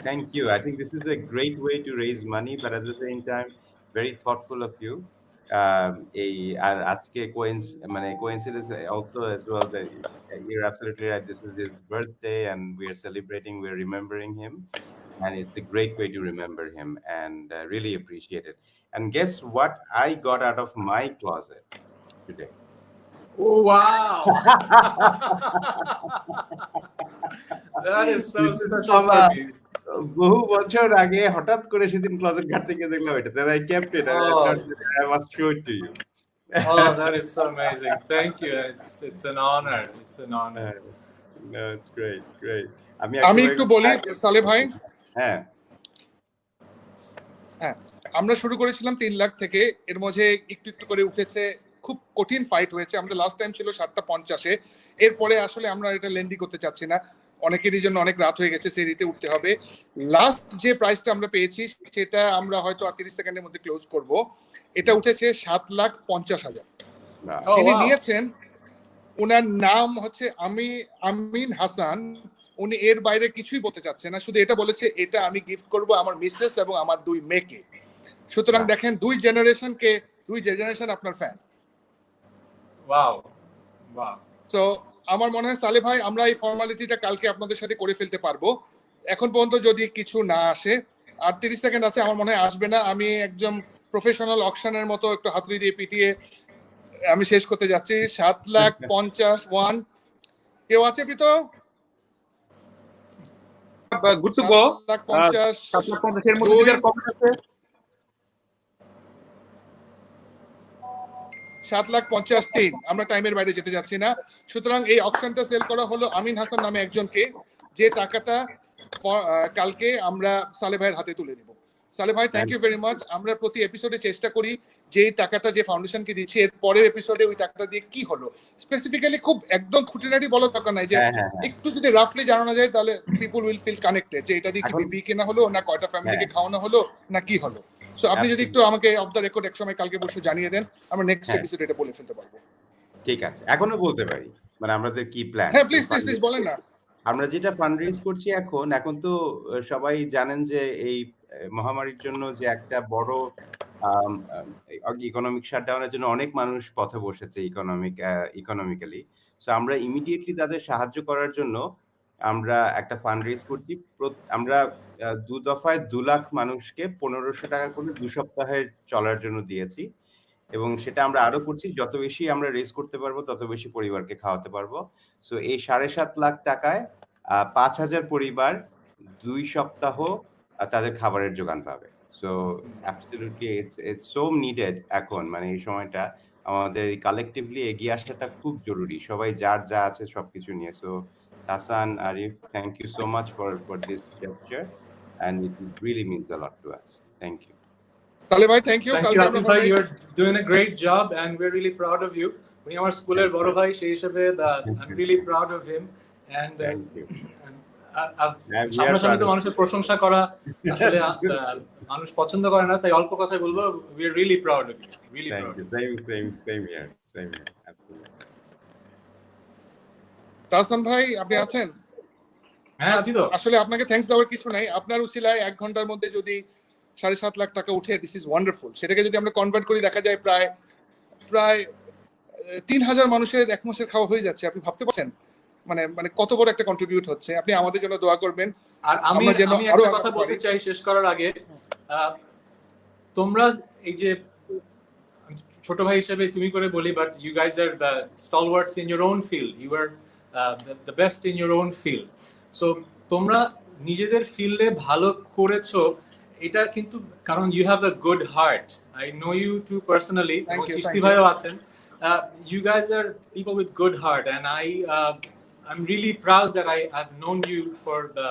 Thank you. I think this is a great way to raise money, but at the same time, very thoughtful of you. আর আজকে coincidence also as well that you're absolutely right. This is his birthday, and we are celebrating. We're remembering him, and it's a great way to remember him, and really appreciate it. And guess what I got out of my closet today? Oh, wow. That is so special for me. বহু বছর আগে হঠাৎ করে সেদিন closet ঘাটতে গিয়ে দেখলাম এটা, then I kept it. I must show it to you. Oh, that is so amazing. Thank you. It's an honor. It's an honor. No, it's great. আমি একটু বলি সালে ভাই। হ্যাঁ, আমরা শুরু করেছিলাম 3 লাখ থেকে, এর মধ্যে একটু একটু করে উঠেছে। খুব কঠিন ফাইট হয়েছে। আমাদের লাস্ট টাইম ছিল 7:50। এরপরে আসলে আমরা এটা লেন্দি করতে চাচ্ছি না, অনেকেরই জন্য অনেক রাত হয়ে গেছে, সেই রীতে উঠতে হবে। লাস্ট যে প্রাইসটা আমরা পেয়েছি সেটা আমরা হয়তো 30 সেকেন্ডের মধ্যে ক্লোজ করব। এটা উঠেছে 7,50,000। যিনি নিয়েছেন ওনার নাম হচ্ছে আমিন হাসান। উনি এর বাইরে কিছুই বলতে চাচ্ছে না, শুধু এটা বলেছে এটা আমি গিফট করব আমার মিসেস এবং আমার 2 মেয়েকে। সুতরাং দেখেন 2 জেনারেশন আপনার ফ্যান। Wow. সো আমার মনে হয় সালে ভাই আমরা এই ফর্মালিটিটা কালকে আপনাদের সাথে করে ফেলতে পারবো। এখন পর্যন্ত যদি কিছু না আসে, আর 30 সেকেন্ড আছে, আমার মনে হয় আসবে না। আমি একদম প্রফেশনাল অকশনের মতো একটু হাতুড়ি দিয়ে পিটিয়ে আমি শেষ করতে যাচ্ছি। 7,50,000 কেউ আছে প্রীত? Good to go. 7,50,000 এর মধ্যে যার কমেন্ট আছে 7,50,003। আমরা টাইমের বাইরে যেতে যাচ্ছি না। সুতরাং এই অকশনটা সেল করা হলো আমিন হাসান নামে একজনকে, যে টাকাটা কালকে আমরা সালে ভাইয়ের হাতে তুলে দেব। সালে ভাই থ্যাংক ইউ ভেরি মাচ। আমরা প্রতি এপিসোডে চেষ্টা করি যে টাকাটা যে ফাউন্ডেশনকে দিচ্ছি এর পরের এপিসোডে ওই টাকাটা দিয়ে কি হলো স্পেসিফিক্যালি খুব একদম খুঁটিনাটি বলার দরকার নাই, যে একটু যদি রাফলি জানানো যায় তাহলে পিপল উইল ফিল কানেক্টেড, যে এটা দিয়ে কি বিবি কেনা হলো না কয়টা ফ্যামিলিকে খাওয়ানো হলো না কি হলো। সো আপনি যদি একটু আমাকে অফ দ্য রেকর্ড এক সময় কালকে বসে জানিয়ে দেন, আমরা নেক্সট এপিসোডে এটা বলে ফেলতে পারবো। ঠিক আছে, এখনো বলতে পারি আমাদের কি প্ল্যান। হ্যাঁ প্লিজ বলেন না। আমরা যেটা ফান্ডরেজ করছি এখন তো সবাই জানেন যে এই মহামারীর জন্য যে একটা বড় ইকোনমিক শাটডাউনের জন্য অনেক মানুষ পথে বসেছে ইকোনমিক্যালি। সো আমরা ইমিডিয়েটলি তাদের সাহায্য করার জন্য আমরা একটা ফান্ডরেজ করছি। আমরা 2 দফায় 2 লাখ মানুষকে 1,500 টাকা করে 2 সপ্তাহের চলার জন্য দিয়েছি, এবং সেটা আমরা আরো করছি। যত বেশি আমরা রেজ করতে পারবো তত বেশি পরিবারকে খাওয়াতে পারবো। সো এই 7.5 লাখ টাকায় 5,000 পরিবার 2 সপ্তাহ তাদের খাবারের যোগান পাবে। So absolutely it's so needed এখন, মানে এই সময়টা আমাদের কালেকটিভলি এগিয়ে আসাটা খুব জরুরি, সবাই যার যা আছে সবকিছু নিয়ে। So Hasan, Arif, thank you so much for this gesture, and it really means a lot to us. Thank you. তাহলে ভাই thank you. Thank you, Asif bhai. You're doing a great job, and we're really proud of you. উনি আমার স্কুলের বড় ভাই, সেই হিসেবে I'm really proud of him. And Thank you. সামনাসামনি তো মানুষের প্রশংসা করা আসলে মানুষ পছন্দ করে না, তাই অল্প কথাই বলবো, we are really proud of you. Really Thank proud. you. Same here. Absolutely. Tahsan ভাই আপনি আছেন? হ্যাঁ আছি তো। আসলে আপনাকে থ্যাঙ্কস দেওয়ার কিছু নাই। আপনার উসিলায় 1 ঘন্টার মধ্যে যদি 7.5 লাখ টাকা উঠে, দিস ইজ ওয়ান্ডারফুল। সেটাকে যদি আমরা কনভার্ট করি দেখা যায় প্রায় 3,000 মানুষের 1 মাসের খাওয়া হয়ে যাচ্ছে। আপনি ভাবতে পারছেন মানে কত বড় একটা কন্ট্রিবিউট হচ্ছে। আপনি আমাদের জন্য দোয়া করবেন। আর আমি একটা কথা বলতে চাই শেষ করার আগে, তোমরা এই যে ছোট ভাই হিসেবে তুমি করে বলি, but you guys are the stalwarts in your own field, you are the best in your own field. So তোমরা নিজেদের ফিল্ডে ভালো করেছো, এটা কিন্তু কারণ you have a good heart. I know you two personally, Chishti ভাইও আছেন। You guys are people with good heart, and I'm really proud that I've known you for a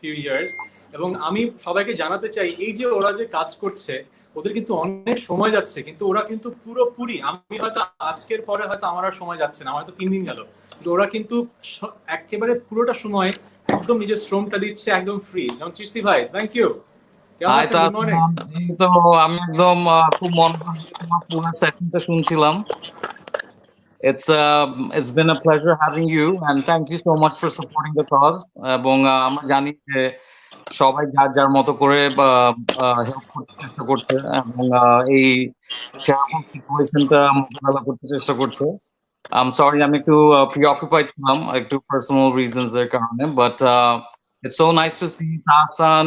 few years. এবং আমি সবাইকে জানাতে চাই, এই যে ওরা যে কাজ করছে, ওদের কিন্তু অনেক সময় যাচ্ছে, কিন্তু ওরা কিন্তু পুরোপুরি, আমি হয়তো আজকের পরে হয়তো আমার আর সময় যাচ্ছে না, আমার হয়তো 3 দিন গেল, কিন্তু ওরা কিন্তু একেবারে পুরোটা সময় একদম নিজের শ্রমটা দিচ্ছে একদম ফ্রি। যেমন চিশতি ভাই, থ্যাংক ইউ। কেমন হাই আছেন? Good morning. তো আমি একদম খুব মন দিয়ে তোমার পুরো সেশনটা শুনছিলাম। It's been a pleasure having you and thank you so much for supporting the cause এবং আমরা জানি যে সবাই যার যার মতো করে হেল্প করতে চেষ্টা করছে এবং এই সেরকম সিচুয়েশনটা মোকাবেলা করতে চেষ্টা করছে। I'm sorry আমি একটু preoccupied ছিলাম একটু personal reasons এর কারণে but it's so nice to see Tahsan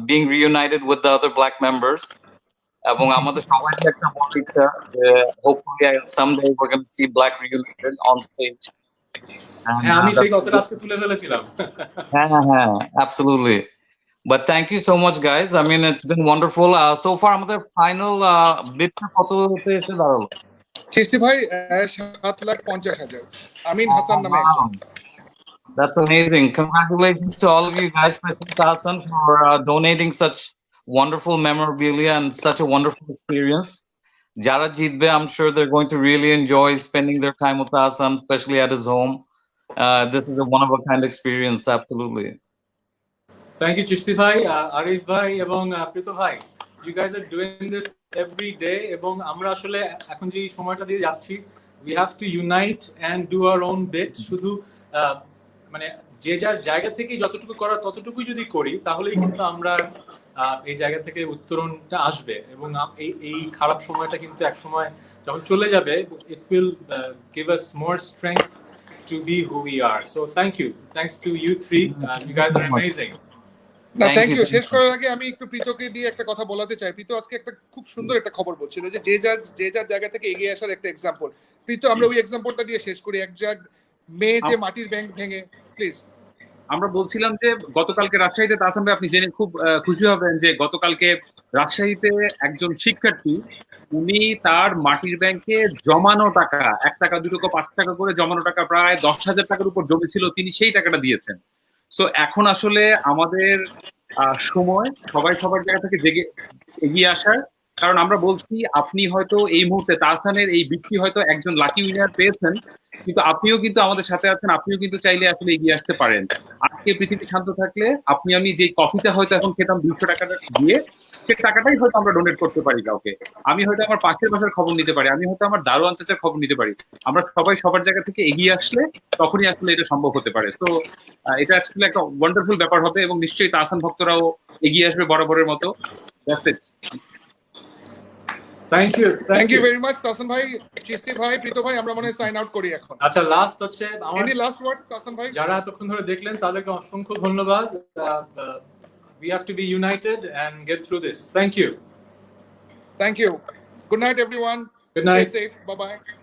being reunited with the other black members এবং আমাদের সবারই একটা বড় ইচ্ছা যে hopefully someday we're going to see black reunited on stage. হ্যাঁ, আমি সেই কথাটা আজকে তুলে ফেলেছিলাম। হ্যাঁ, absolutely. But thank you so much guys. I mean it's been wonderful. So far আমাদের final bidটা কততে এসে দাঁড়ালো? চিশতি ভাই 7,50,000 আমিন হাসান নামে একজন। That's amazing. Congratulations to all of you guys, especially Tahsan, for donating such wonderful memorabilia and such a wonderful experience. Jara Jitbe, I'm sure they're going to really enjoy spending their time with Tahsan, especially at his home. This is a one-of-a-kind experience, absolutely. Thank you Chishti ভাই, আরিফ ভাই এবং প্রীত ভাই। You guys are doing this every day এবং আমরা আসলে এখন যে সময়টা দিয়ে যাচ্ছি we have to unite and do our own bit. শুধু মানে যে যার জায়গা থেকে যতটুকু করার ততটুকুই যদি করি তাহলেই কিন্তু আমরা এই জায়গা থেকে উত্তরণটা আসবে এবং এই খারাপ সময়টা কিন্তু এক সময় যখন চলে যাবে it will give us more strength to be who we are. So thank you, thanks to you three, you guys are amazing. না থ্যাংক ইউ। শেষ করার আগে আমি একটু প্রীতকে দিয়ে একটা কথা বলাতে চাই। প্রীত আজকে একটা খুব সুন্দর একটা খবর বলছিল যে যে যার জায়গা থেকে এগিয়ে আসার একটা এক্সাম্পল। প্রীত আমরা ওই এক্সাম্পলটা দিয়ে শেষ করি। এক জাগ মেয়ে যে মাটির ব্যাংক ভেঙে, প্লিজ। আমরা বলছিলাম যে গতকালকে রাজশাহীতে তাহসান ভাই আপনি জেনে খুব খুশি হবেন যে গতকালকে রাজশাহীতে একজন শিক্ষার্থী উনি তার মাটির ব্যাংকে জমানো টাকা 1 টাকা 2 টাকা 5 টাকা করে জমানো টাকা প্রায় 10,000 টাকার উপর জমেছিল, তিনি সেই টাকাটা দিয়েছেন। সো এখন আসলে আমাদের সময় সবাই সবার জায়গা থেকে এগিয়ে আসার, কারণ আমরা বলছি আপনি হয়তো এই মুহূর্তে তাহসানের এই বিক্রি হয়তো একজন লাকি উইনার পেয়েছেন, কিন্তু আপনিও কিন্তু আমাদের সাথে আছেন, আপনিও কিন্তু চাইলে আসলে এগিয়ে আসতে পারেন। আজকে পৃথিবী শান্ত থাকলে আপনি আমি যে কফিটা হয়তো এখন খেতাম 200 টাকাটা দিয়ে, সে টাকাটাই হয়তো আমরা ডোনেট করতে পারি কাউকে। আমি হয়তো আমার পাশের বাসার খবর নিতে পারি, আমি হয়তো আমার দারোয়ান চাচার খবর নিতে পারি। আমরা সবাই সবার জায়গা থেকে এগিয়ে আসলে তখনই আসলে এটা সম্ভব হতে পারে। তো এটা আসলে একটা ওয়ান্ডারফুল ব্যাপার হবে এবং নিশ্চয়ই তাহসান ভক্তরাও এগিয়ে আসবে বরাবরের মতো। That's it. Thank you very much Tahsan ভাই, চিশতি ভাই, প্রীত ভাই। আমরা মনে হয় সাইন আউট করি এখন। আচ্ছা, লাস্ট হচ্ছে আমার এনি লাস্ট ওয়ার্ডস তাহসান ভাই? যারা এতক্ষণ ধরে দেখলেন তাদেরকে অসংখ্য ধন্যবাদ। We have to be united and get through this. Thank you. Thank you. Good night everyone. Good night. Stay safe. Bye bye.